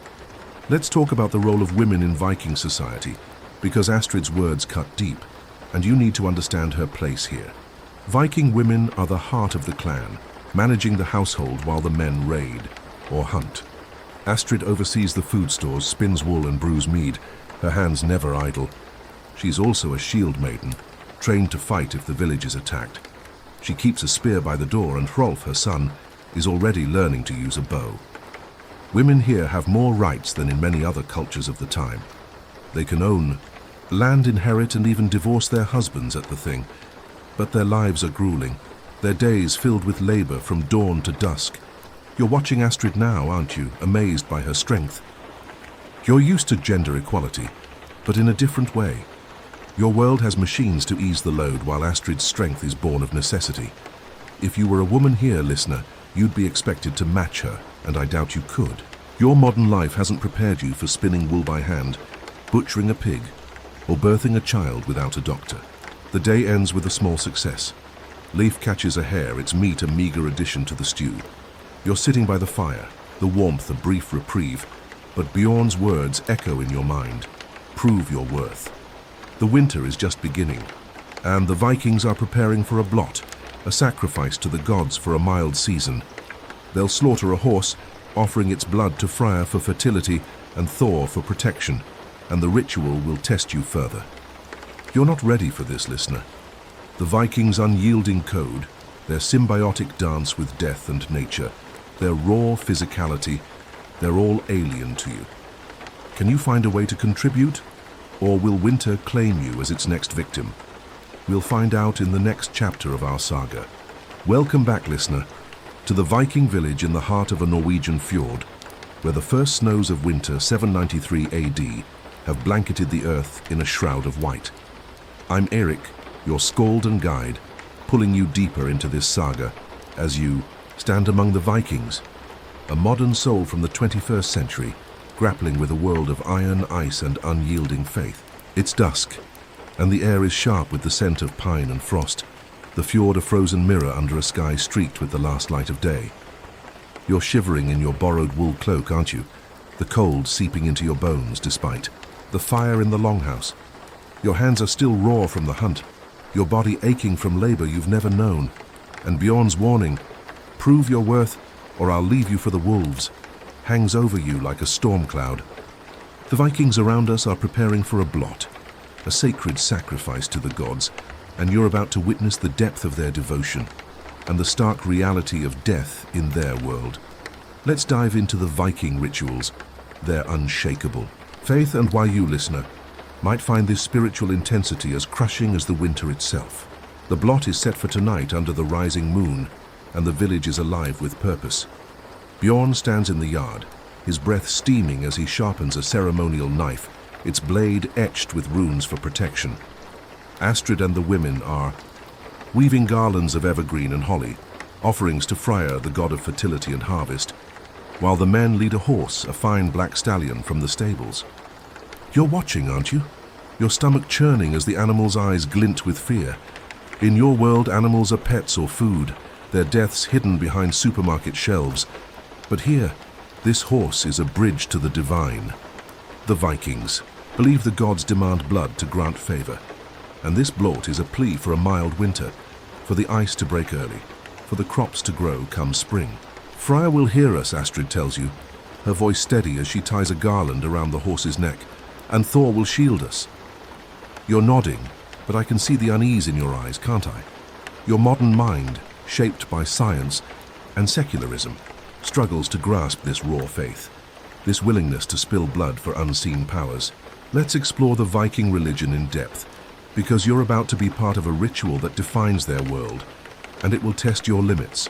Let's talk about the role of women in Viking society, because Astrid's words cut deep, and you need to understand her place here. Viking women are the heart of the clan, managing the household while the men raid or hunt. Astrid oversees the food stores, spins wool and brews mead, her hands never idle. She's also a shield maiden, trained to fight if the village is attacked. She keeps a spear by the door, and Hrolf, her son, is already learning to use a bow. Women here have more rights than in many other cultures of the time. They can own land, inherit, and even divorce their husbands at the thing. But their lives are grueling, their days filled with labor from dawn to dusk. You're watching Astrid now, aren't you, amazed by her strength? You're used to gender equality, but in a different way. Your world has machines to ease the load, while Astrid's strength is born of necessity. If you were a woman here, listener, you'd be expected to match her, and I doubt you could. Your modern life hasn't prepared you for spinning wool by hand, butchering a pig, or birthing a child without a doctor. The day ends with a small success. Leif catches a hare, its meat a meager addition to the stew. You're sitting by the fire, the warmth a brief reprieve, but Bjorn's words echo in your mind. Prove your worth. The winter is just beginning, and the Vikings are preparing for a blot, a sacrifice to the gods for a mild season. They'll slaughter a horse, offering its blood to Freyr for fertility and Thor for protection, and the ritual will test you further. You're not ready for this, listener. The Vikings' unyielding code, their symbiotic dance with death and nature, their raw physicality, they're all alien to you. Can you find a way to contribute? Or will winter claim you as its next victim? We'll find out in the next chapter of our saga. Welcome back, listener, to the Viking village in the heart of a Norwegian fjord, where the first snows of winter 793 AD have blanketed the earth in a shroud of white. I'm Eric, your skald and guide, pulling you deeper into this saga as you stand among the Vikings, a modern soul from the 21st century, grappling with a world of iron, ice, and unyielding faith. It's dusk, and the air is sharp with the scent of pine and frost, the fjord a frozen mirror under a sky streaked with the last light of day. You're shivering in your borrowed wool cloak, aren't you? The cold seeping into your bones despite the fire in the longhouse. Your hands are still raw from the hunt, your body aching from labor you've never known, and Bjorn's warning, "Prove your worth, or I'll leave you for the wolves," hangs over you like a storm cloud. The Vikings around us are preparing for a blot, a sacred sacrifice to the gods, and you're about to witness the depth of their devotion and the stark reality of death in their world. Let's dive into the Viking rituals. They're unshakable. Faith, and why you, listener, might find this spiritual intensity as crushing as the winter itself. The blot is set for tonight under the rising moon, and the village is alive with purpose. Bjorn stands in the yard, his breath steaming as he sharpens a ceremonial knife, its blade etched with runes for protection. Astrid and the women are weaving garlands of evergreen and holly, offerings to Freyr, the god of fertility and harvest, while the men lead a horse, a fine black stallion, from the stables. You're watching, aren't you? Your stomach churning as the animal's eyes glint with fear. In your world, animals are pets or food, their deaths hidden behind supermarket shelves. But here, this horse is a bridge to the divine. The Vikings believe the gods demand blood to grant favor, and this blot is a plea for a mild winter, for the ice to break early, for the crops to grow come spring. Freyr will hear us, Astrid tells you, her voice steady as she ties a garland around the horse's neck, and Thor will shield us. You're nodding, but I can see the unease in your eyes, can't I? Your modern mind, shaped by science and secularism, struggles to grasp this raw faith, this willingness to spill blood for unseen powers. Let's explore the Viking religion in depth, because you're about to be part of a ritual that defines their world, and it will test your limits.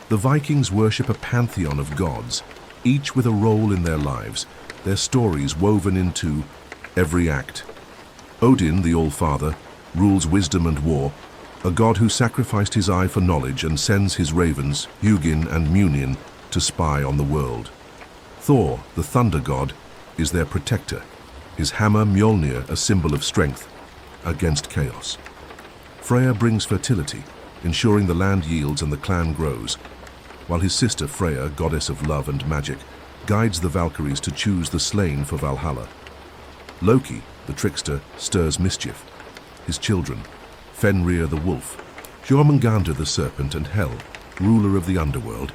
The Vikings worship a pantheon of gods, each with a role in their lives, their stories woven into every act. Odin, the All-Father, rules wisdom and war, a god who sacrificed his eye for knowledge and sends his ravens, Hugin and Munin, to spy on the world. Thor, the thunder god, is their protector, his hammer Mjolnir a symbol of strength against chaos. Freyr brings fertility, ensuring the land yields and the clan grows, while his sister Freyja, goddess of love and magic, guides the Valkyries to choose the slain for Valhalla. Loki, the trickster, stirs mischief. His children, Fenrir the wolf, Jormungandr the serpent, and Hel, ruler of the underworld,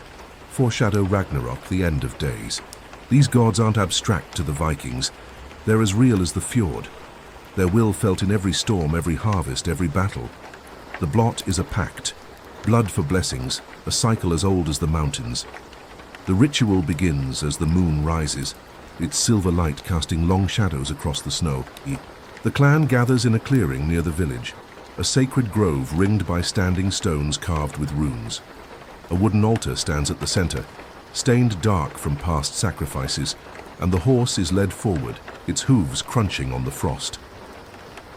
foreshadow Ragnarok, the end of days. These gods aren't abstract to the Vikings. They're as real as the fjord. Their will felt in every storm, every harvest, every battle. The blot is a pact, blood for blessings, a cycle as old as the mountains. The ritual begins as the moon rises, its silver light casting long shadows across the snow. The clan gathers in a clearing near the village, a sacred grove ringed by standing stones carved with runes. A wooden altar stands at the center, stained dark from past sacrifices, and the horse is led forward, its hooves crunching on the frost.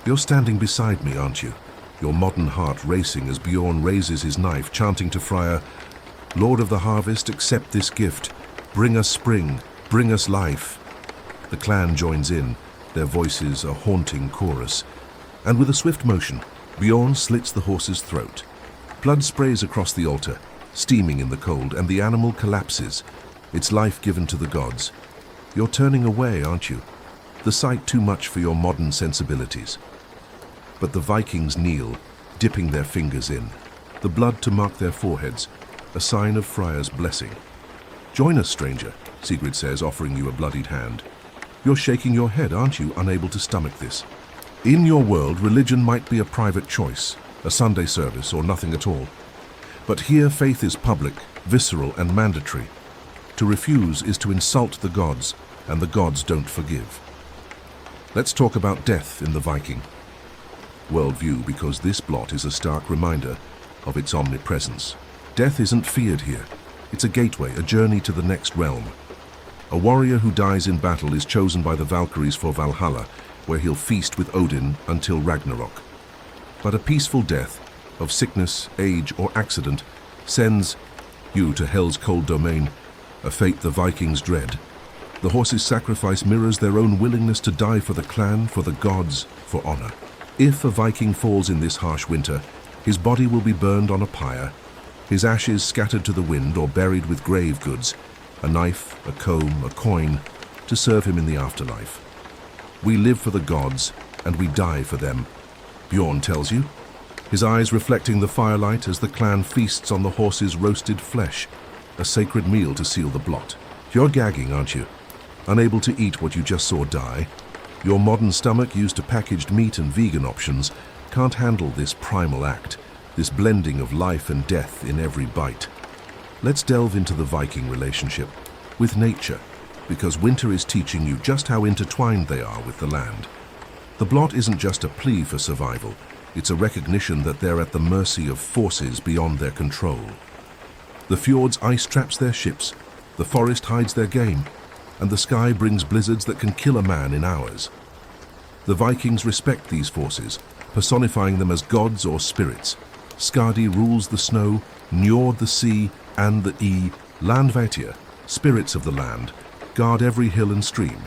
You're standing beside me, aren't you? Your modern heart racing as Bjorn raises his knife, chanting to Freyr, "Lord of the harvest, accept this gift. Bring us spring, bring us life." The clan joins in, their voices a haunting chorus. And with a swift motion, Bjorn slits the horse's throat. Blood sprays across the altar, steaming in the cold, and the animal collapses, its life given to the gods. You're turning away, aren't you? The sight too much for your modern sensibilities. But the Vikings kneel, dipping their fingers in, the blood to mark their foreheads, a sign of Freyr's blessing. "Join us, stranger," Sigrid says, offering you a bloodied hand. You're shaking your head, aren't you, unable to stomach this? In your world, religion might be a private choice, a Sunday service or nothing at all. But here faith is public, visceral and mandatory. To refuse is to insult the gods, and the gods don't forgive. Let's talk about death in the Viking worldview, because this blot is a stark reminder of its omnipresence. Death isn't feared here. It's a gateway, a journey to the next realm. A warrior who dies in battle is chosen by the Valkyries for Valhalla, where he'll feast with Odin until Ragnarok. But a peaceful death, of sickness, age, or accident, sends you to Hell's cold domain, a fate the Vikings dread. The horse's sacrifice mirrors their own willingness to die for the clan, for the gods, for honor. If a Viking falls in this harsh winter, his body will be burned on a pyre, his ashes scattered to the wind or buried with grave goods, a knife, a comb, a coin, to serve him in the afterlife. We live for the gods, and we die for them, Bjorn tells you, his eyes reflecting the firelight as the clan feasts on the horse's roasted flesh, a sacred meal to seal the blot. You're gagging, aren't you? Unable to eat what you just saw die? Your modern stomach, used to packaged meat and vegan options, can't handle this primal act, this blending of life and death in every bite. Let's delve into the Viking relationship with nature, because winter is teaching you just how intertwined they are with the land. The blot isn't just a plea for survival, it's a recognition that they're at the mercy of forces beyond their control. The fjord's ice traps their ships, the forest hides their game, and the sky brings blizzards that can kill a man in hours. The Vikings respect these forces, personifying them as gods or spirits. Skadi rules the snow, Njord the sea, and the Landvættir, spirits of the land, guard every hill and stream.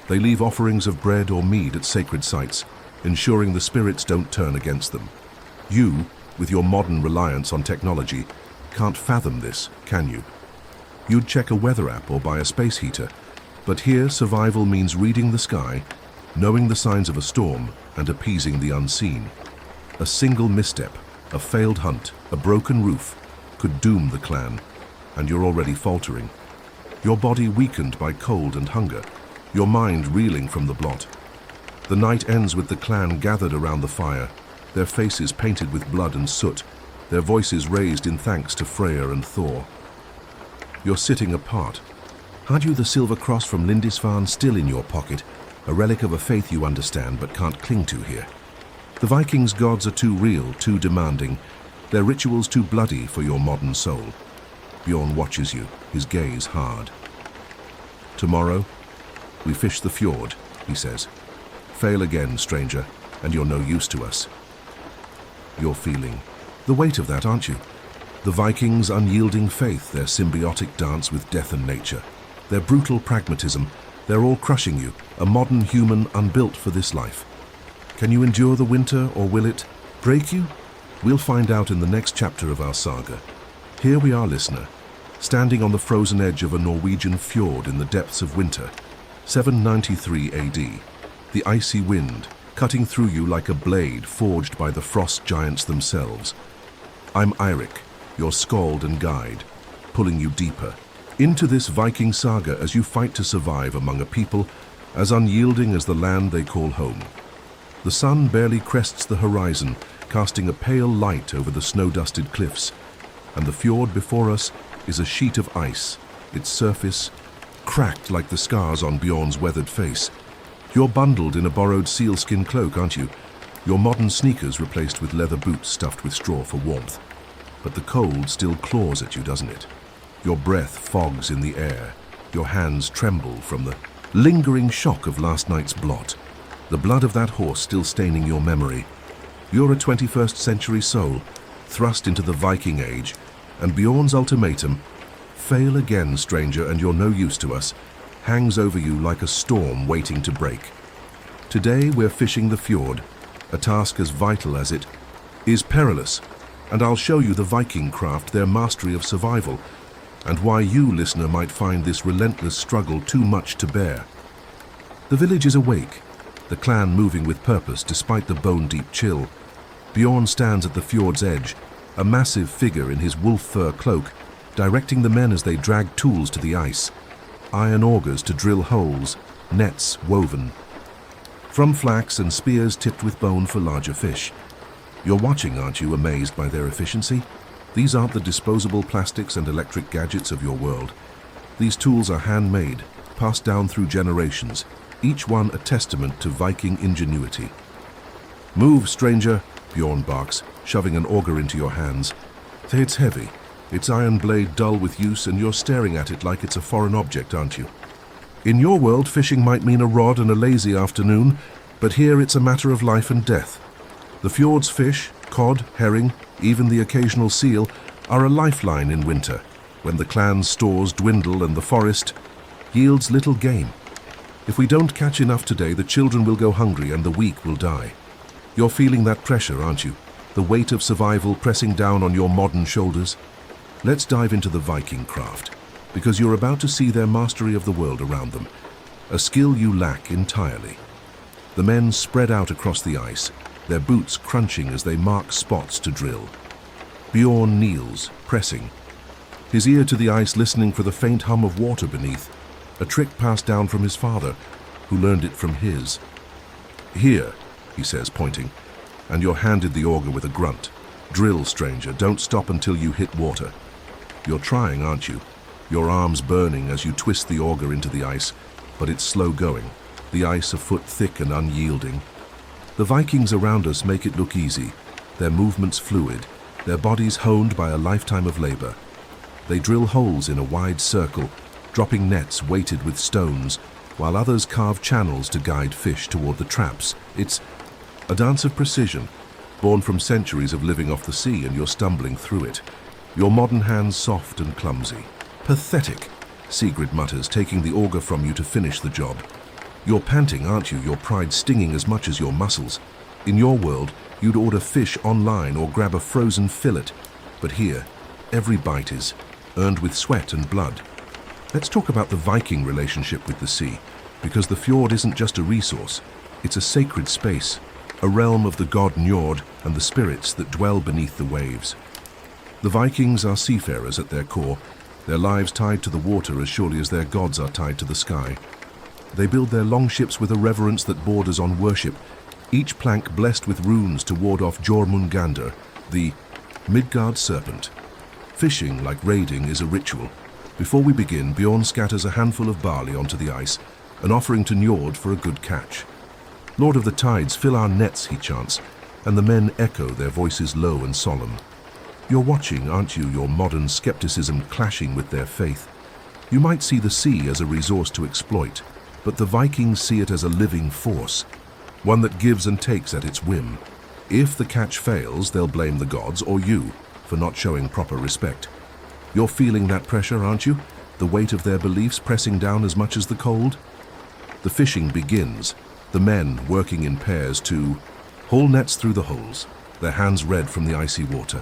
They leave offerings of bread or mead at sacred sites, ensuring the spirits don't turn against them. You, with your modern reliance on technology, can't fathom this, can you? You'd check a weather app or buy a space heater, but here survival means reading the sky, knowing the signs of a storm, and appeasing the unseen. A single misstep, a failed hunt, a broken roof, could doom the clan, and you're already faltering. Your body weakened by cold and hunger, your mind reeling from the blot. The night ends with the clan gathered around the fire, their faces painted with blood and soot, their voices raised in thanks to Freyr and Thor. You're sitting apart. Had you the silver cross from Lindisfarne still in your pocket, a relic of a faith you understand but can't cling to here? The Vikings' gods are too real, too demanding, their rituals too bloody for your modern soul. Bjorn watches you, his gaze hard. Tomorrow, we fish the fjord, he says. Fail again, stranger, and you're no use to us. You're feeling the weight of that, aren't you? The Vikings' unyielding faith, their symbiotic dance with death and nature, their brutal pragmatism, they're all crushing you, a modern human unbuilt for this life. Can you endure the winter, or will it break you? We'll find out in the next chapter of our saga. Here we are, listener, standing on the frozen edge of a Norwegian fjord in the depths of winter, 793 AD. The icy wind, cutting through you like a blade forged by the frost giants themselves. I'm Eirik, your skald and guide, pulling you deeper into this Viking saga as you fight to survive among a people as unyielding as the land they call home. The sun barely crests the horizon, casting a pale light over the snow-dusted cliffs, and the fjord before us is a sheet of ice, its surface cracked like the scars on Bjorn's weathered face. You're bundled in a borrowed sealskin cloak, aren't you? Your modern sneakers replaced with leather boots stuffed with straw for warmth. But the cold still claws at you, doesn't it? Your breath fogs in the air. Your hands tremble from the lingering shock of last night's blot. The blood of that horse still staining your memory. You're a 21st century soul, thrust into the Viking Age, and Bjorn's ultimatum, fail again, stranger, and you're no use to us, hangs over you like a storm waiting to break. Today we're fishing the fjord, a task as vital as it is perilous, and I'll show you the Viking craft, their mastery of survival, and why you, listener, might find this relentless struggle too much to bear. The village is awake, the clan moving with purpose despite the bone-deep chill. Bjorn stands at the fjord's edge, a massive figure in his wolf fur cloak, directing the men as they drag tools to the ice, iron augers to drill holes, nets woven from flax and spears tipped with bone for larger fish. You're watching, aren't you, amazed by their efficiency? These aren't the disposable plastics and electric gadgets of your world. These tools are handmade, passed down through generations, each one a testament to Viking ingenuity. "Move, stranger," Bjorn barks, shoving an auger into your hands. It's heavy, its iron blade dull with use, and you're staring at it like it's a foreign object, aren't you? In your world, fishing might mean a rod and a lazy afternoon, but here it's a matter of life and death. The fjord's fish, cod, herring, even the occasional seal, are a lifeline in winter, when the clan's stores dwindle and the forest yields little game. If we don't catch enough today, the children will go hungry and the weak will die. You're feeling that pressure, aren't you? The weight of survival pressing down on your modern shoulders. Let's dive into the Viking craft, because you're about to see their mastery of the world around them, a skill you lack entirely. The men spread out across the ice, their boots crunching as they mark spots to drill. Bjorn kneels, pressing, his ear to the ice listening for the faint hum of water beneath, a trick passed down from his father, who learned it from his. "Here," he says, pointing, and you're handed the auger with a grunt. "Drill, stranger, don't stop until you hit water." You're trying, aren't you? Your arms burning as you twist the auger into the ice, but it's slow going, the ice a foot thick and unyielding. The Vikings around us make it look easy, their movements fluid, their bodies honed by a lifetime of labor. They drill holes in a wide circle, dropping nets weighted with stones, while others carve channels to guide fish toward the traps. It's a dance of precision, born from centuries of living off the sea, and you're stumbling through it. Your modern hands soft and clumsy. "Pathetic," Sigrid mutters, taking the auger from you to finish the job. You're panting, aren't you, your pride stinging as much as your muscles. In your world, you'd order fish online or grab a frozen fillet, but here, every bite is earned with sweat and blood. Let's talk about the Viking relationship with the sea, because the fjord isn't just a resource, it's a sacred space, a realm of the god Njord and the spirits that dwell beneath the waves. The Vikings are seafarers at their core, their lives tied to the water as surely as their gods are tied to the sky. They build their longships with a reverence that borders on worship, each plank blessed with runes to ward off Jormungandr, the Midgard serpent. Fishing, like raiding, is a ritual. Before we begin, Bjorn scatters a handful of barley onto the ice, an offering to Njord for a good catch. "Lord of the tides, fill our nets," he chants, and the men echo, their voices low and solemn. You're watching, aren't you, your modern skepticism clashing with their faith? You might see the sea as a resource to exploit, but the Vikings see it as a living force, one that gives and takes at its whim. If the catch fails, they'll blame the gods or you for not showing proper respect. You're feeling that pressure, aren't you? The weight of their beliefs pressing down as much as the cold? The fishing begins, the men working in pairs to haul nets through the holes, their hands red from the icy water.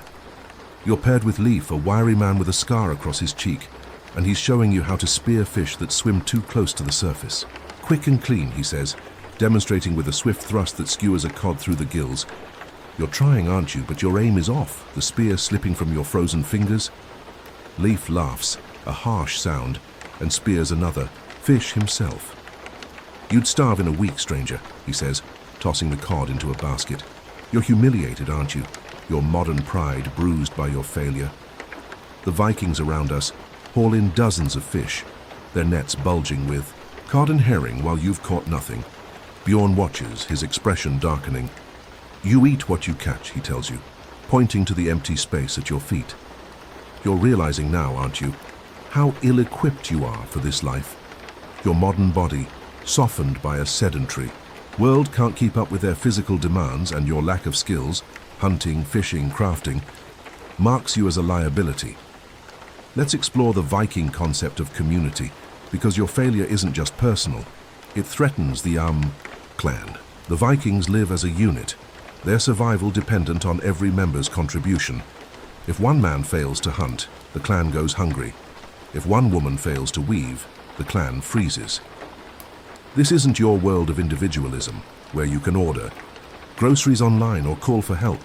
You're paired with Leif, a wiry man with a scar across his cheek, and he's showing you how to spear fish that swim too close to the surface. "Quick and clean," he says, demonstrating with a swift thrust that skewers a cod through the gills. You're trying, aren't you, but your aim is off, the spear slipping from your frozen fingers. Leif laughs, a harsh sound, and spears another, fish himself. "You'd starve in a week, stranger," he says, tossing the cod into a basket. You're humiliated, aren't you? Your modern pride bruised by your failure. The Vikings around us haul in dozens of fish, their nets bulging with cod and herring while you've caught nothing. Bjorn watches, his expression darkening. "You eat what you catch," he tells you, pointing to the empty space at your feet. You're realizing now, aren't you, how ill-equipped you are for this life. Your modern body, softened by a sedentary world, can't keep up with their physical demands, and your lack of skills, hunting, fishing, crafting, marks you as a liability. Let's explore the Viking concept of community, because your failure isn't just personal. It threatens the clan. The Vikings live as a unit, their survival dependent on every member's contribution. If one man fails to hunt, the clan goes hungry. If one woman fails to weave, the clan freezes. This isn't your world of individualism, where you can order groceries online or call for help.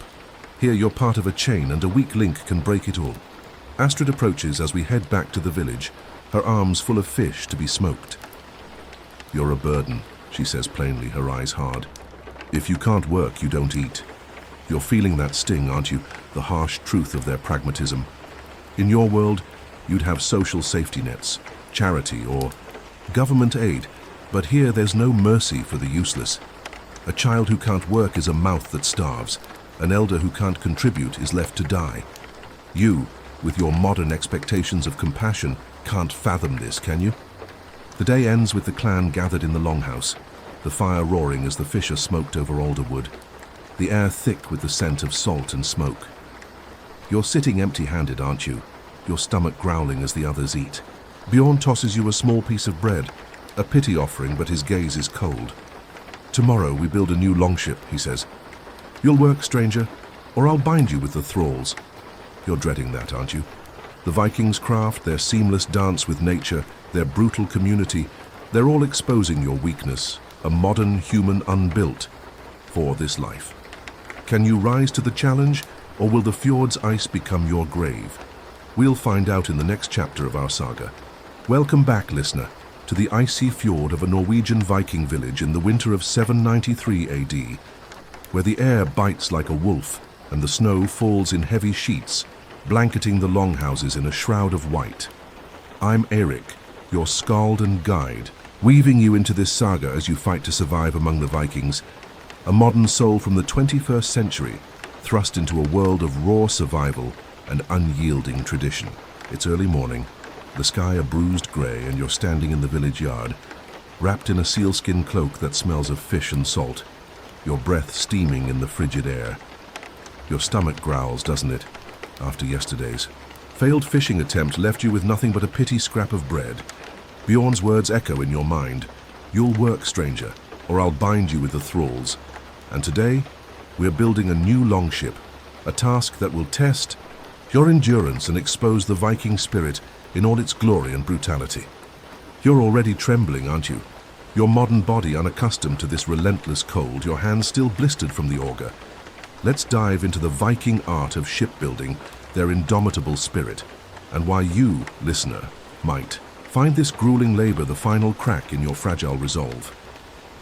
Here you're part of a chain, and a weak link can break it all. Astrid approaches as we head back to the village, her arms full of fish to be smoked. "You're a burden," she says plainly, her eyes hard. "If you can't work, you don't eat." You're feeling that sting, aren't you? The harsh truth of their pragmatism. In your world, you'd have social safety nets, charity, or government aid, but here there's no mercy for the useless. A child who can't work is a mouth that starves. An elder who can't contribute is left to die. You, with your modern expectations of compassion, can't fathom this, can you? The day ends with the clan gathered in the longhouse, the fire roaring as the fish are smoked over alder wood, the air thick with the scent of salt and smoke. You're sitting empty-handed, aren't you? Your stomach growling as the others eat. Bjorn tosses you a small piece of bread, a pity offering, but his gaze is cold. Tomorrow we build a new longship, he says. You'll work, stranger, or I'll bind you with the thralls. You're dreading that, aren't you? The Vikings' craft, their seamless dance with nature, their brutal community, they're all exposing your weakness, a modern human unbuilt, for this life. Can you rise to the challenge, or will the fjord's ice become your grave? We'll find out in the next chapter of our saga. Welcome back, listener, to the icy fjord of a Norwegian Viking village in the winter of 793 AD, where the air bites like a wolf and the snow falls in heavy sheets, blanketing the longhouses in a shroud of white. I'm Eric, your skald and guide, weaving you into this saga as you fight to survive among the Vikings, a modern soul from the 21st century, thrust into a world of raw survival and unyielding tradition. It's early morning, the sky a bruised grey, and you're standing in the village yard, wrapped in a sealskin cloak that smells of fish and salt, your breath steaming in the frigid air. Your stomach growls, doesn't it, after yesterday's failed fishing attempt left you with nothing but a petty scrap of bread. Bjorn's words echo in your mind. You'll work, stranger, or I'll bind you with the thralls. And today, we're building a new longship, a task that will test your endurance and expose the Viking spirit in all its glory and brutality. You're already trembling, aren't you? Your modern body unaccustomed to this relentless cold, your hands still blistered from the auger. Let's dive into the Viking art of shipbuilding, their indomitable spirit, and why you, listener, might find this grueling labor the final crack in your fragile resolve.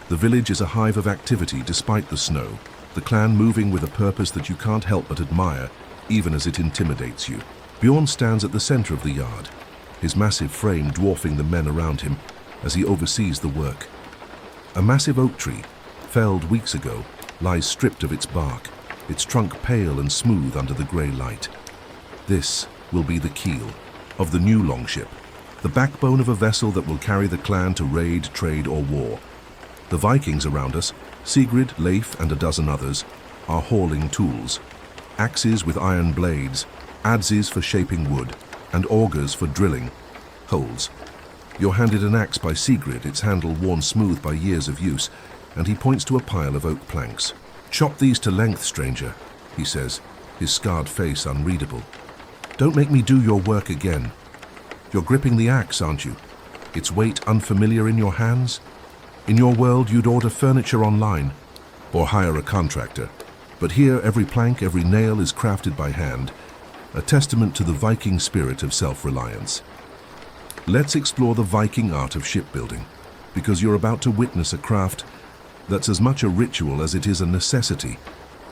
The village is a hive of activity despite the snow, the clan moving with a purpose that you can't help but admire, even as it intimidates you. Bjorn stands at the center of the yard, his massive frame dwarfing the men around him as he oversees the work. A massive oak tree, felled weeks ago, lies stripped of its bark, its trunk pale and smooth under the grey light. This will be the keel of the new longship, the backbone of a vessel that will carry the clan to raid, trade, or war. The Vikings around us, Sigrid, Leif, and a dozen others, are hauling tools. Axes with iron blades, adzes for shaping wood, and augers for drilling holes. You're handed an axe by Sigrid, its handle worn smooth by years of use, and he points to a pile of oak planks. "Chop these to length, stranger," he says, his scarred face unreadable. "Don't make me do your work again." You're gripping the axe, aren't you? Its weight unfamiliar in your hands? In your world, you'd order furniture online or hire a contractor. But here, every plank, every nail is crafted by hand, a testament to the Viking spirit of self-reliance. Let's explore the Viking art of shipbuilding, because you're about to witness a craft that's as much a ritual as it is a necessity,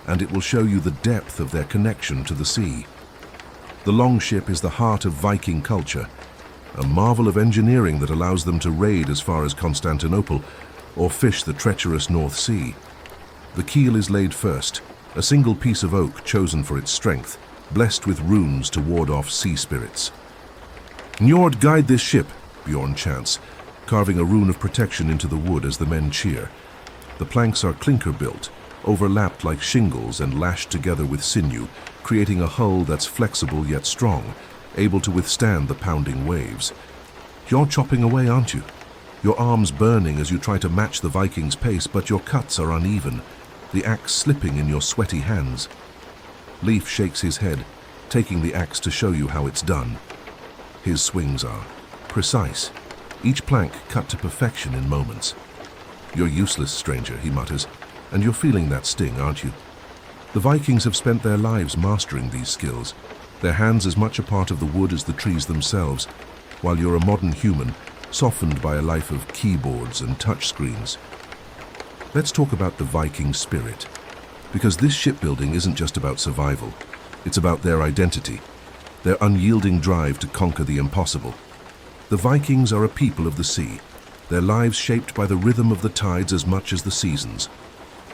and it will show you the depth of their connection to the sea. The longship is the heart of Viking culture, a marvel of engineering that allows them to raid as far as Constantinople or fish the treacherous North Sea. The keel is laid first, a single piece of oak chosen for its strength, blessed with runes to ward off sea spirits. "Njord, guide this ship," Bjorn chants, carving a rune of protection into the wood as the men cheer. The planks are clinker-built, overlapped like shingles and lashed together with sinew, creating a hull that's flexible yet strong, able to withstand the pounding waves. You're chopping away, aren't you? Your arms burning as you try to match the Vikings' pace, but your cuts are uneven, the axe slipping in your sweaty hands. Leif shakes his head, taking the axe to show you how it's done. His swings are precise, each plank cut to perfection in moments. "You're useless, stranger," he mutters, "and you're feeling that sting, aren't you?" The Vikings have spent their lives mastering these skills, their hands as much a part of the wood as the trees themselves, while you're a modern human, softened by a life of keyboards and touchscreens. Let's talk about the Viking spirit. Because this shipbuilding isn't just about survival. It's about their identity, their unyielding drive to conquer the impossible. The Vikings are a people of the sea, their lives shaped by the rhythm of the tides as much as the seasons.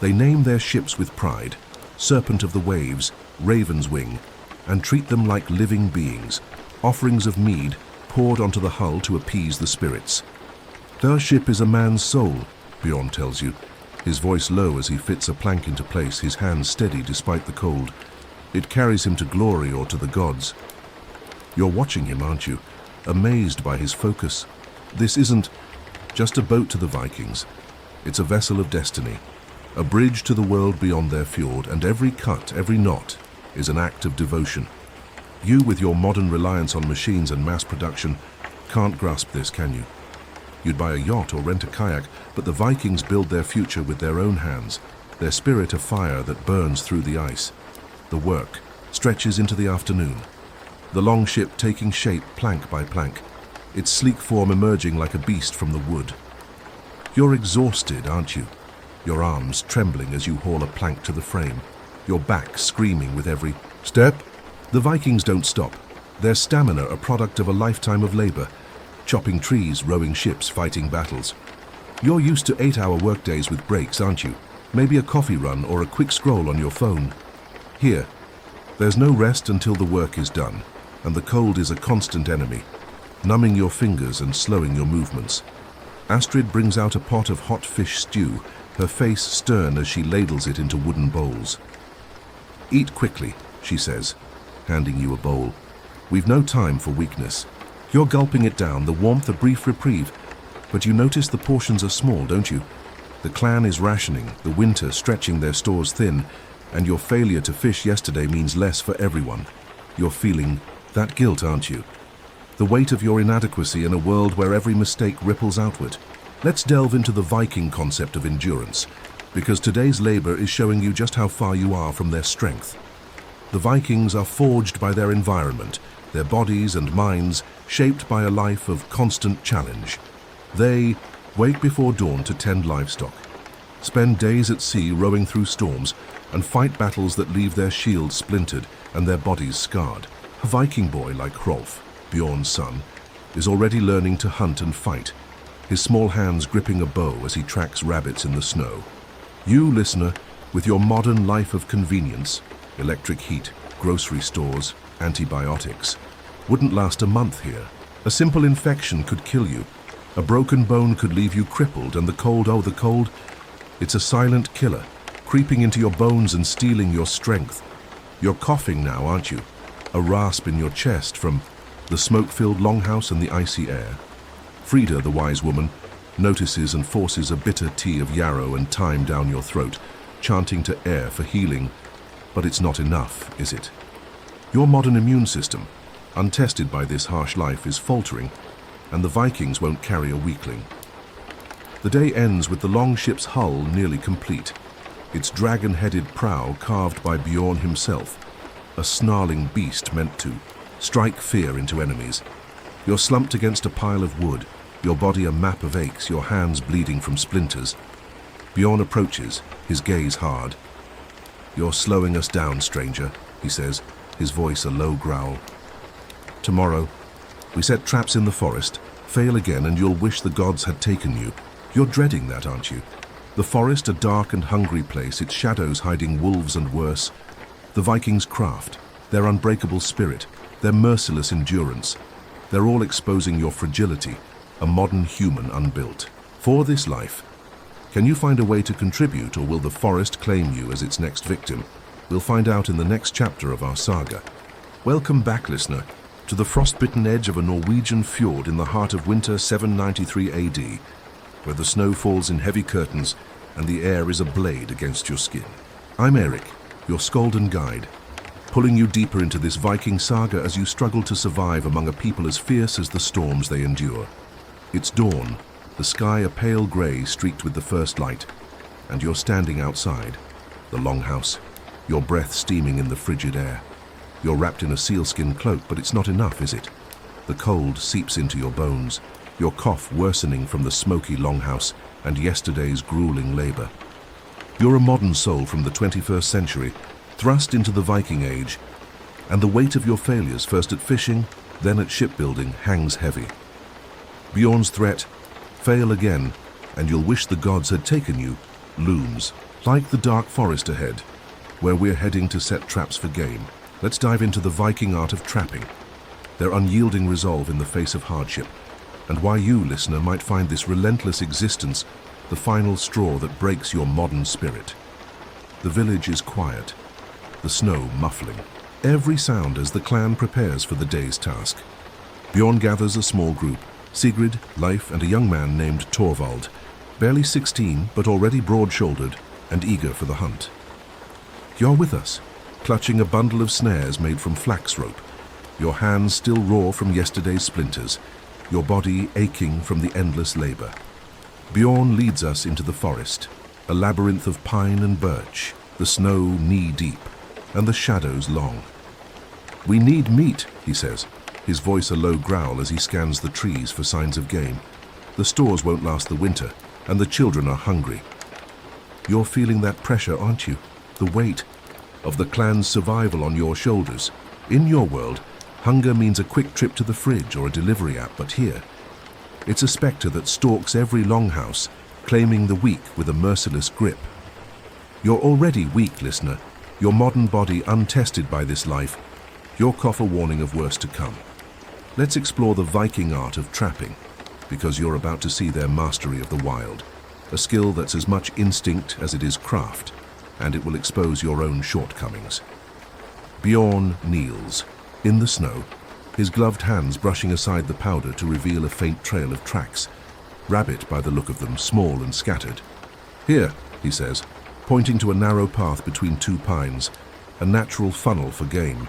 They name their ships with pride, Serpent of the Waves, Raven's Wing, and treat them like living beings, offerings of mead poured onto the hull to appease the spirits. Their ship is a man's soul, Bjorn tells you, his voice low as he fits a plank into place, his hands steady despite the cold. It carries him to glory or to the gods. You're watching him, aren't you? Amazed by his focus. This isn't just a boat to the Vikings. It's a vessel of destiny, a bridge to the world beyond their fjord, and every cut, every knot, is an act of devotion. You, with your modern reliance on machines and mass production, can't grasp this, can you? You'd buy a yacht or rent a kayak, but the Vikings build their future with their own hands, their spirit a fire that burns through the ice. The work stretches into the afternoon, the long ship taking shape plank by plank, its sleek form emerging like a beast from the wood. You're exhausted, aren't you? Your arms trembling as you haul a plank to the frame, your back screaming with every step. The Vikings don't stop, their stamina a product of a lifetime of labor, chopping trees, rowing ships, fighting battles. You're used to 8-hour workdays with breaks, aren't you? Maybe a coffee run or a quick scroll on your phone. Here, there's no rest until the work is done, and the cold is a constant enemy, numbing your fingers and slowing your movements. Astrid brings out a pot of hot fish stew, her face stern as she ladles it into wooden bowls. Eat quickly, she says, handing you a bowl. We've no time for weakness. You're gulping it down, the warmth a brief reprieve, but you notice the portions are small, don't you? The clan is rationing, the winter stretching their stores thin, and your failure to fish yesterday means less for everyone. You're feeling that guilt, aren't you? The weight of your inadequacy in a world where every mistake ripples outward. Let's delve into the Viking concept of endurance, because today's labor is showing you just how far you are from their strength. The Vikings are forged by their environment, their bodies and minds shaped by a life of constant challenge. They wake before dawn to tend livestock, spend days at sea rowing through storms, and fight battles that leave their shields splintered and their bodies scarred. A Viking boy like Hrolf, Bjorn's son, is already learning to hunt and fight, his small hands gripping a bow as he tracks rabbits in the snow. You, listener, with your modern life of convenience, electric heat, grocery stores, antibiotics, wouldn't last a month here. A simple infection could kill you. A broken bone could leave you crippled, and the cold, oh, the cold, it's a silent killer, creeping into your bones and stealing your strength. You're coughing now, aren't you? A rasp in your chest from the smoke-filled longhouse and the icy air. Frida, the wise woman, notices and forces a bitter tea of yarrow and thyme down your throat, chanting to air for healing. But it's not enough, is it? Your modern immune system, untested by this harsh life, is faltering, and the Vikings won't carry a weakling. The day ends with the long ship's hull nearly complete, its dragon-headed prow carved by Bjorn himself, a snarling beast meant to strike fear into enemies. You're slumped against a pile of wood, your body a map of aches, your hands bleeding from splinters. Bjorn approaches, his gaze hard. "You're slowing us down, stranger," he says, his voice a low growl. "Tomorrow, we set traps in the forest, fail again, and you'll wish the gods had taken you. You're dreading that, aren't you? The forest, a dark and hungry place, its shadows hiding wolves and worse. The Vikings' craft, their unbreakable spirit, their merciless endurance, they're all exposing your fragility, a modern human unbuilt. For this life, can you find a way to contribute, or will the forest claim you as its next victim? We'll find out in the next chapter of our saga. Welcome back, listener, to the frostbitten edge of a Norwegian fjord in the heart of winter 793 AD, where the snow falls in heavy curtains and the air is a blade against your skin. I'm Eric, your Skalden guide, pulling you deeper into this Viking saga as you struggle to survive among a people as fierce as the storms they endure. It's dawn, the sky a pale grey streaked with the first light, and you're standing outside, the longhouse, your breath steaming in the frigid air. You're wrapped in a sealskin cloak, but it's not enough, is it? The cold seeps into your bones, your cough worsening from the smoky longhouse and yesterday's grueling labor. You're a modern soul from the 21st century, thrust into the Viking Age, and the weight of your failures, first at fishing, then at shipbuilding, hangs heavy. Bjorn's threat, fail again, and you'll wish the gods had taken you, looms, like the dark forest ahead, where we're heading to set traps for game. Let's dive into the Viking art of trapping, their unyielding resolve in the face of hardship, and why you, listener, might find this relentless existence the final straw that breaks your modern spirit. The village is quiet, the snow muffling. Every sound as the clan prepares for the day's task. Bjorn gathers a small group, Sigrid, Leif, and a young man named Torvald, barely 16 but already broad-shouldered and eager for the hunt. You're with us, clutching a bundle of snares made from flax rope, your hands still raw from yesterday's splinters, your body aching from the endless labor. Bjorn leads us into the forest, a labyrinth of pine and birch, the snow knee-deep, and the shadows long. "We need meat," he says, his voice a low growl as he scans the trees for signs of game. The stores won't last the winter, and the children are hungry. You're feeling that pressure, aren't you? The weight of the clan's survival on your shoulders. In your world, hunger means a quick trip to the fridge or a delivery app, but here, it's a spectre that stalks every longhouse, claiming the weak with a merciless grip. You're already weak, listener, your modern body untested by this life, your coffer warning of worse to come. Let's explore the Viking art of trapping, because you're about to see their mastery of the wild, a skill that's as much instinct as it is craft, and it will expose your own shortcomings. Bjorn kneels, in the snow, his gloved hands brushing aside the powder to reveal a faint trail of tracks, rabbit by the look of them, small and scattered. "Here," he says, pointing to a narrow path between two pines, a natural funnel for game.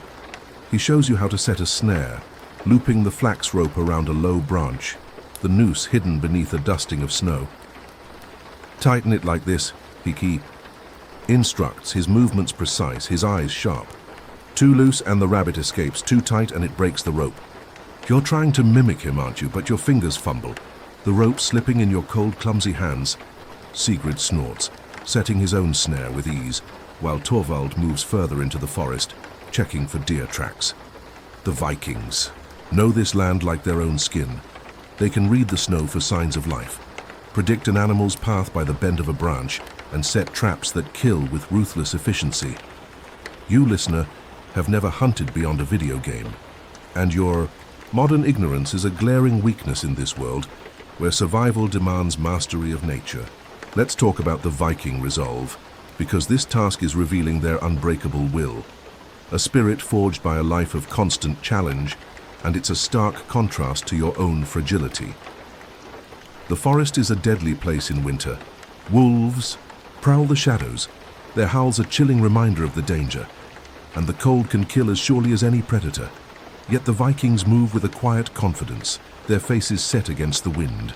He shows you how to set a snare, looping the flax rope around a low branch, the noose hidden beneath a dusting of snow. "Tighten it like this," he instructs, his movements precise, his eyes sharp. Too loose and the rabbit escapes, too tight and it breaks the rope. You're trying to mimic him, aren't you, but your fingers fumble, the rope slipping in your cold, clumsy hands. Sigrid snorts, setting his own snare with ease, while Torvald moves further into the forest, checking for deer tracks. The Vikings know this land like their own skin. They can read the snow for signs of life, predict an animal's path by the bend of a branch, and set traps that kill with ruthless efficiency. You, listener, have never hunted beyond a video game, and your modern ignorance is a glaring weakness in this world, where survival demands mastery of nature. Let's talk about the Viking resolve, because this task is revealing their unbreakable will, a spirit forged by a life of constant challenge, and it's a stark contrast to your own fragility. The forest is a deadly place in winter. Wolves prowl the shadows, their howls a chilling reminder of the danger, and the cold can kill as surely as any predator. Yet the Vikings move with a quiet confidence, their faces set against the wind,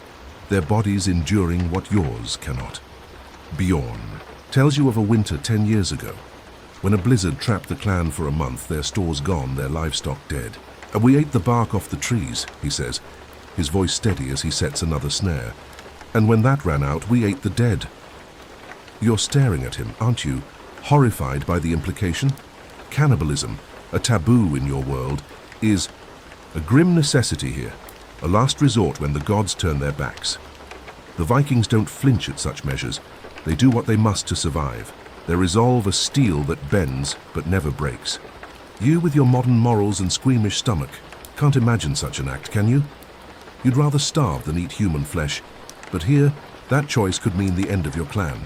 their bodies enduring what yours cannot. Bjorn tells you of a winter 10 years ago, when a blizzard trapped the clan for a month, their stores gone, their livestock dead. "And we ate the bark off the trees," he says, his voice steady as he sets another snare. "And when that ran out, we ate the dead." You're staring at him, aren't you, horrified by the implication? Cannibalism, a taboo in your world, is a grim necessity here, a last resort when the gods turn their backs. The Vikings don't flinch at such measures. They do what they must to survive, their resolve a steel that bends but never breaks. You, with your modern morals and squeamish stomach, can't imagine such an act, can you? You'd rather starve than eat human flesh, but here, that choice could mean the end of your clan.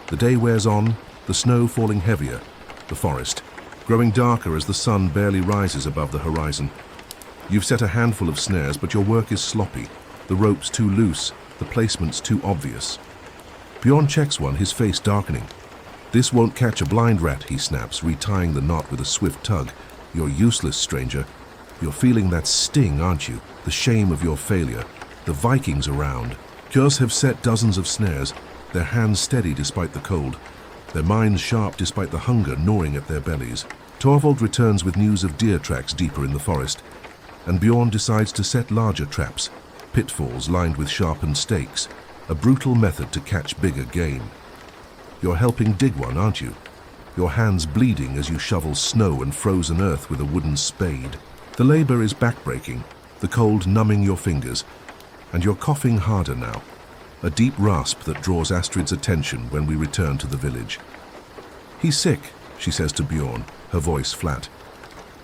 The day wears on, the snow falling heavier, the forest growing darker as the sun barely rises above the horizon. You've set a handful of snares, but your work is sloppy, the ropes too loose, the placements too obvious. Bjorn checks one, his face darkening. "This won't catch a blind rat," he snaps, retying the knot with a swift tug. "You're useless, stranger. You're feeling that sting, aren't you? The shame of your failure. The Vikings around. Kurs have set dozens of snares, their hands steady despite the cold, their minds sharp despite the hunger gnawing at their bellies. Torvald returns with news of deer tracks deeper in the forest, and Bjorn decides to set larger traps, pitfalls lined with sharpened stakes, a brutal method to catch bigger game. You're helping dig one, aren't you? Your hands bleeding as you shovel snow and frozen earth with a wooden spade. The labor is backbreaking, the cold numbing your fingers, and you're coughing harder now, a deep rasp that draws Astrid's attention when we return to the village. "He's sick," she says to Bjorn, her voice flat.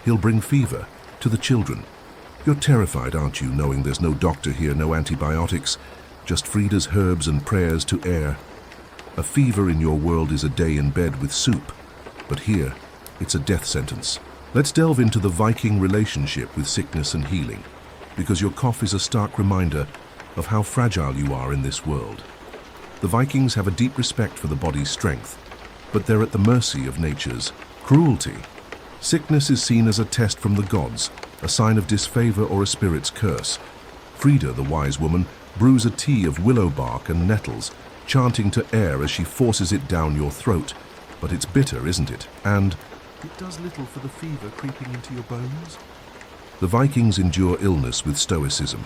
"He'll bring fever to the children." You're terrified, aren't you, knowing there's no doctor here, no antibiotics, just Frida's herbs and prayers to air. A fever in your world is a day in bed with soup, but here, it's a death sentence. Let's delve into the Viking relationship with sickness and healing, because your cough is a stark reminder of how fragile you are in this world. The Vikings have a deep respect for the body's strength, but they're at the mercy of nature's cruelty. Sickness is seen as a test from the gods, a sign of disfavor or a spirit's curse. Frida, the wise woman, brews a tea of willow bark and nettles, chanting to air as she forces it down your throat. But it's bitter, isn't it? And it does little for the fever creeping into your bones. The Vikings endure illness with stoicism.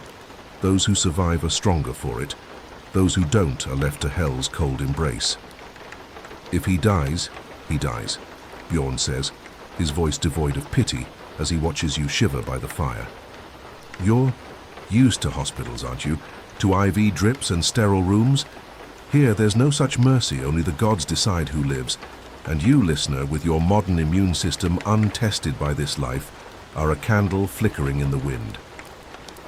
Those who survive are stronger for it. Those who don't are left to hell's cold embrace. "If he dies, he dies," Bjorn says, his voice devoid of pity as he watches you shiver by the fire. "You're used to hospitals, aren't you? To IV drips and sterile rooms? Here, there's no such mercy, only the gods decide who lives. And you, listener, with your modern immune system untested by this life, are a candle flickering in the wind."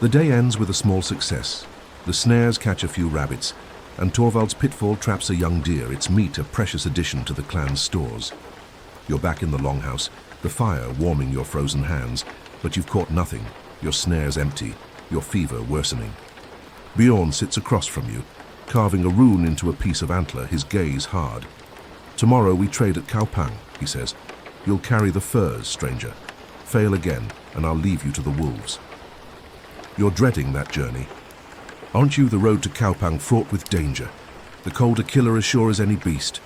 The day ends with a small success. The snares catch a few rabbits, and Torvald's pitfall traps a young deer, its meat a precious addition to the clan's stores. You're back in the longhouse, the fire warming your frozen hands, but you've caught nothing, your snares empty, your fever worsening. Bjorn sits across from you, carving a rune into a piece of antler, his gaze hard. "Tomorrow we trade at Kaupang," he says. "You'll carry the furs, stranger. Fail again, and I'll leave you to the wolves." You're dreading that journey. Aren't you? The road to Kaupang fraught with danger. The cold a killer as sure as any beast.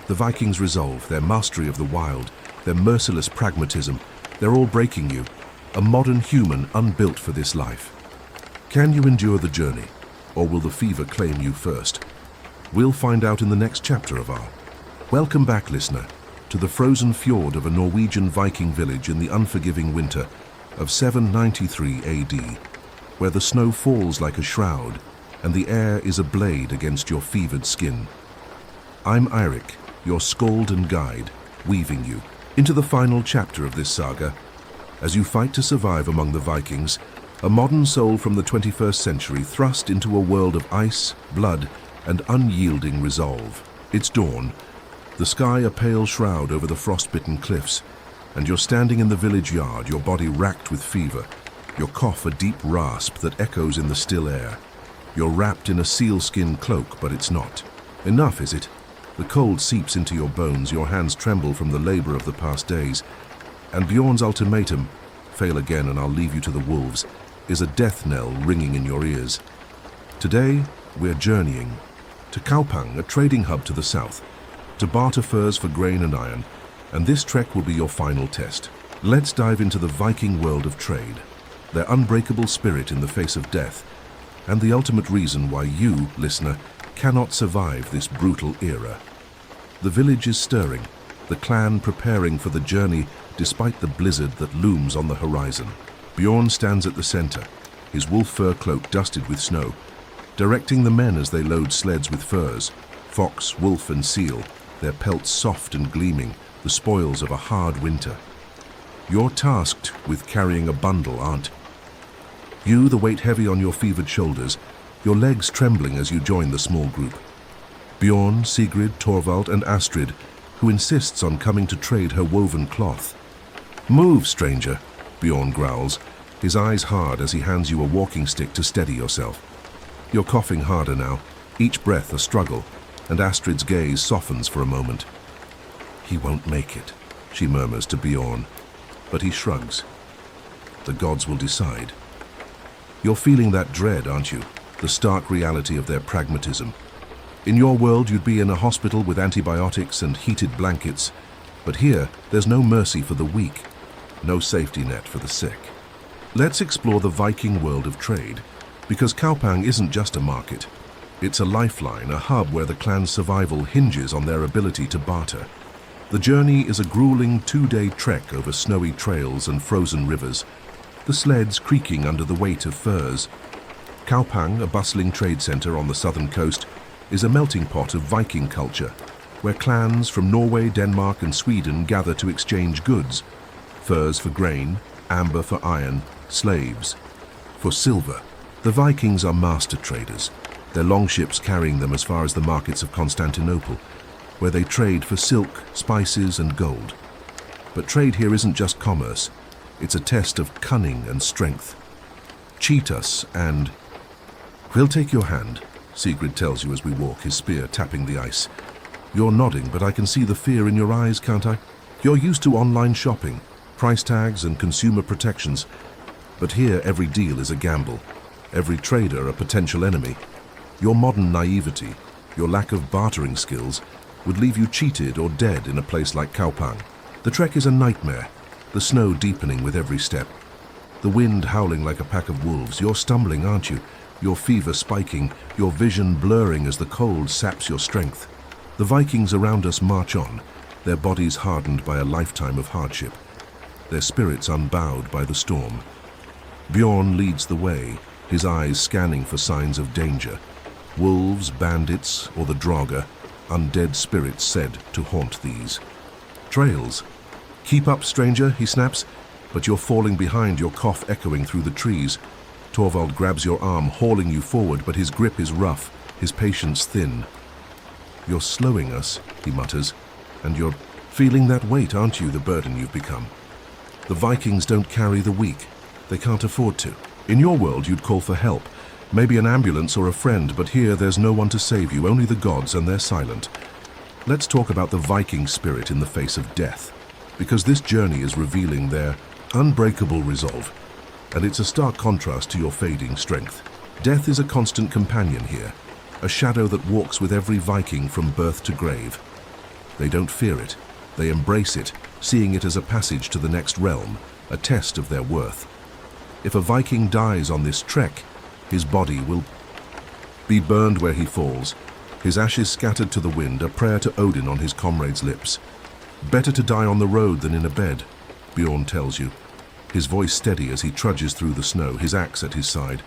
The Vikings' resolve, their mastery of the wild, their merciless pragmatism, they're all breaking you. A modern human unbuilt for this life. Can you endure the journey, or will the fever claim you first? We'll find out in the next chapter of our Welcome back, listener, to the frozen fjord of a Norwegian Viking village in the unforgiving winter of 793 AD, where the snow falls like a shroud and the air is a blade against your fevered skin. I'm Eirik, your skald and guide, weaving you into the final chapter of this saga. As you fight to survive among the Vikings, a modern soul from the 21st century thrust into a world of ice, blood, and unyielding resolve. It's dawn. The sky a pale shroud over the frost-bitten cliffs, and you're standing in the village yard, your body racked with fever, your cough a deep rasp that echoes in the still air. You're wrapped in a sealskin cloak, but it's not. Enough, is it? The cold seeps into your bones, your hands tremble from the labor of the past days, and Bjorn's ultimatum, "Fail again and I'll leave you to the wolves," is a death knell ringing in your ears. Today, we're journeying to Kaupang, a trading hub to the south, to barter furs for grain and iron, and this trek will be your final test. Let's dive into the Viking world of trade, their unbreakable spirit in the face of death, and the ultimate reason why you, listener, cannot survive this brutal era. The village is stirring, the clan preparing for the journey despite the blizzard that looms on the horizon. Bjorn stands at the center, his wolf fur cloak dusted with snow, directing the men as they load sleds with furs, fox, wolf, and seal, their pelts soft and gleaming, the spoils of a hard winter. You're tasked with carrying a bundle, aren't you? The weight heavy on your fevered shoulders, your legs trembling as you join the small group. Bjorn, Sigrid, Torvald, and Astrid, who insists on coming to trade her woven cloth. "Move, stranger," Bjorn growls, his eyes hard as he hands you a walking stick to steady yourself. You're coughing harder now, each breath a struggle, and Astrid's gaze softens for a moment. "He won't make it," she murmurs to Bjorn, but he shrugs. "The gods will decide." You're feeling that dread, aren't you? The stark reality of their pragmatism. In your world, you'd be in a hospital with antibiotics and heated blankets, but here, there's no mercy for the weak, no safety net for the sick. Let's explore the Viking world of trade, because Kaupang isn't just a market. It's a lifeline, a hub where the clan's survival hinges on their ability to barter. The journey is a grueling 2-day trek over snowy trails and frozen rivers, the sleds creaking under the weight of furs. Kaupang, a bustling trade center on the southern coast, is a melting pot of Viking culture, where clans from Norway, Denmark and Sweden gather to exchange goods: furs for grain, amber for iron, slaves for silver. The Vikings are master traders, their longships carrying them as far as the markets of Constantinople, where they trade for silk, spices and gold. But trade here isn't just commerce, it's a test of cunning and strength. Cheat us and... "We'll take your hand," Sigrid tells you as we walk, his spear tapping the ice. You're nodding, but I can see the fear in your eyes, can't I? You're used to online shopping, price tags and consumer protections. But here every deal is a gamble, every trader a potential enemy. Your modern naivety, your lack of bartering skills, would leave you cheated or dead in a place like Kaupang. The trek is a nightmare, the snow deepening with every step. The wind howling like a pack of wolves. You're stumbling, aren't you? Your fever spiking, your vision blurring as the cold saps your strength. The Vikings around us march on, their bodies hardened by a lifetime of hardship, their spirits unbowed by the storm. Bjorn leads the way, his eyes scanning for signs of danger. Wolves, bandits, or the Draugr, undead spirits said to haunt these. Trails. "Keep up, stranger," he snaps, but you're falling behind, your cough echoing through the trees. Torvald grabs your arm, hauling you forward, but his grip is rough, his patience thin. "You're slowing us," he mutters, "and you're feeling that weight, aren't you, the burden you've become? The Vikings don't carry the weak. They can't afford to. In your world, you'd call for help, maybe an ambulance or a friend, but here there's no one to save you, only the gods, and they're silent. Let's talk about the Viking spirit in the face of death, because this journey is revealing their unbreakable resolve, and it's a stark contrast to your fading strength. Death is a constant companion here, a shadow that walks with every Viking from birth to grave. They don't fear it, they embrace it, seeing it as a passage to the next realm, a test of their worth. If a Viking dies on this trek, his body will be burned where he falls, his ashes scattered to the wind, a prayer to Odin on his comrade's lips. Better to die on the road than in a bed, Bjorn tells you, his voice steady as he trudges through the snow, his axe at his side.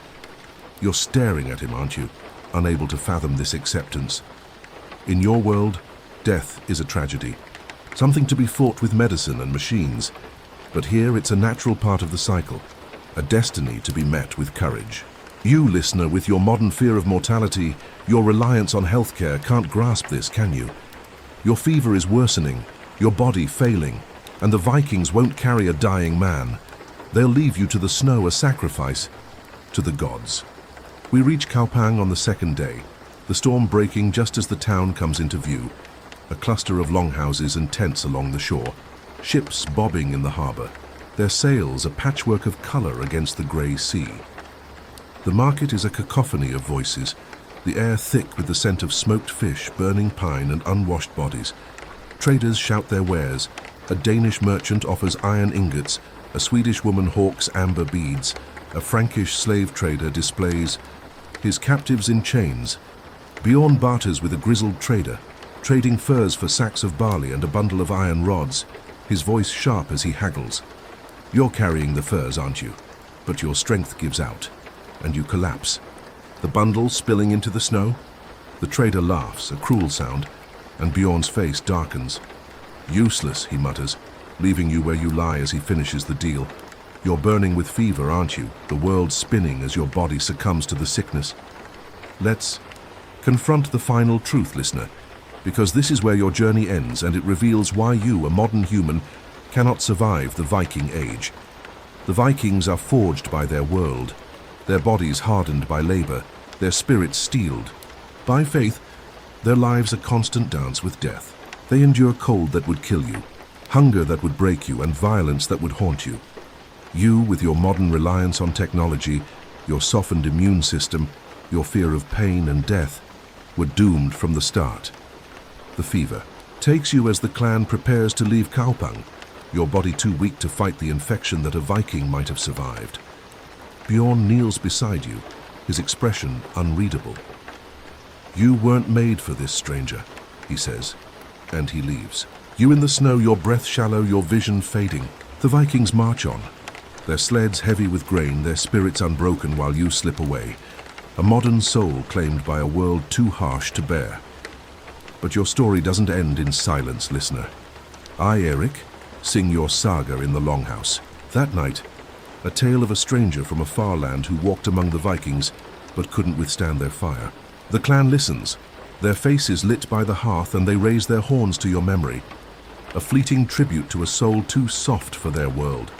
You're staring at him, aren't you, unable to fathom this acceptance? In your world, death is a tragedy, something to be fought with medicine and machines. But here it's a natural part of the cycle, a destiny to be met with courage. You, listener, with your modern fear of mortality, your reliance on healthcare, can't grasp this, can you? Your fever is worsening, your body failing, and the Vikings won't carry a dying man. They'll leave you to the snow, a sacrifice to the gods. We reach Kaupang on the second day, the storm breaking just as the town comes into view, a cluster of longhouses and tents along the shore, ships bobbing in the harbor, their sails a patchwork of color against the gray sea. The market is a cacophony of voices, the air thick with the scent of smoked fish, burning pine and unwashed bodies. Traders shout their wares. A Danish merchant offers iron ingots, a Swedish woman hawks amber beads, a Frankish slave trader displays his captives in chains. Bjorn barters with a grizzled trader, trading furs for sacks of barley and a bundle of iron rods, his voice sharp as he haggles. You're carrying the furs, aren't you? But your strength gives out, and you collapse. The bundle spilling into the snow? The trader laughs, a cruel sound, and Bjorn's face darkens. "Useless," he mutters, leaving you where you lie as he finishes the deal. You're burning with fever, aren't you? The world spinning as your body succumbs to the sickness. Let's confront the final truth, listener, because this is where your journey ends, and it reveals why you, a modern human, cannot survive the Viking Age. The Vikings are forged by their world, their bodies hardened by labor, their spirits steeled. By faith, their lives a constant dance with death. They endure cold that would kill you, hunger that would break you, and violence that would haunt you. You, with your modern reliance on technology, your softened immune system, your fear of pain and death, were doomed from the start. The fever takes you as the clan prepares to leave Kaupang, your body too weak to fight the infection that a Viking might have survived. Bjorn kneels beside you, his expression unreadable. "You weren't made for this, stranger," he says, and he leaves. You in the snow, your breath shallow, your vision fading. The Vikings march on, their sleds heavy with grain, their spirits unbroken while you slip away. A modern soul claimed by a world too harsh to bear. But your story doesn't end in silence, listener. I, Eric, sing your saga in the Longhouse. That night, a tale of a stranger from a far land who walked among the Vikings but couldn't withstand their fire. The clan listens, their faces lit by the hearth, and they raise their horns to your memory, a fleeting tribute to a soul too soft for their world.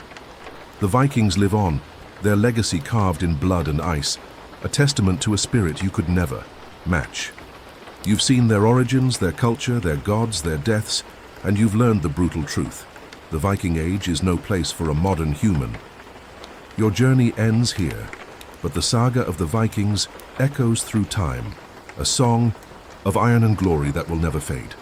The Vikings live on, their legacy carved in blood and ice, a testament to a spirit you could never match. You've seen their origins, their culture, their gods, their deaths, and you've learned the brutal truth. The Viking Age is no place for a modern human. Your journey ends here, but the saga of the Vikings echoes through time, a song of iron and glory that will never fade.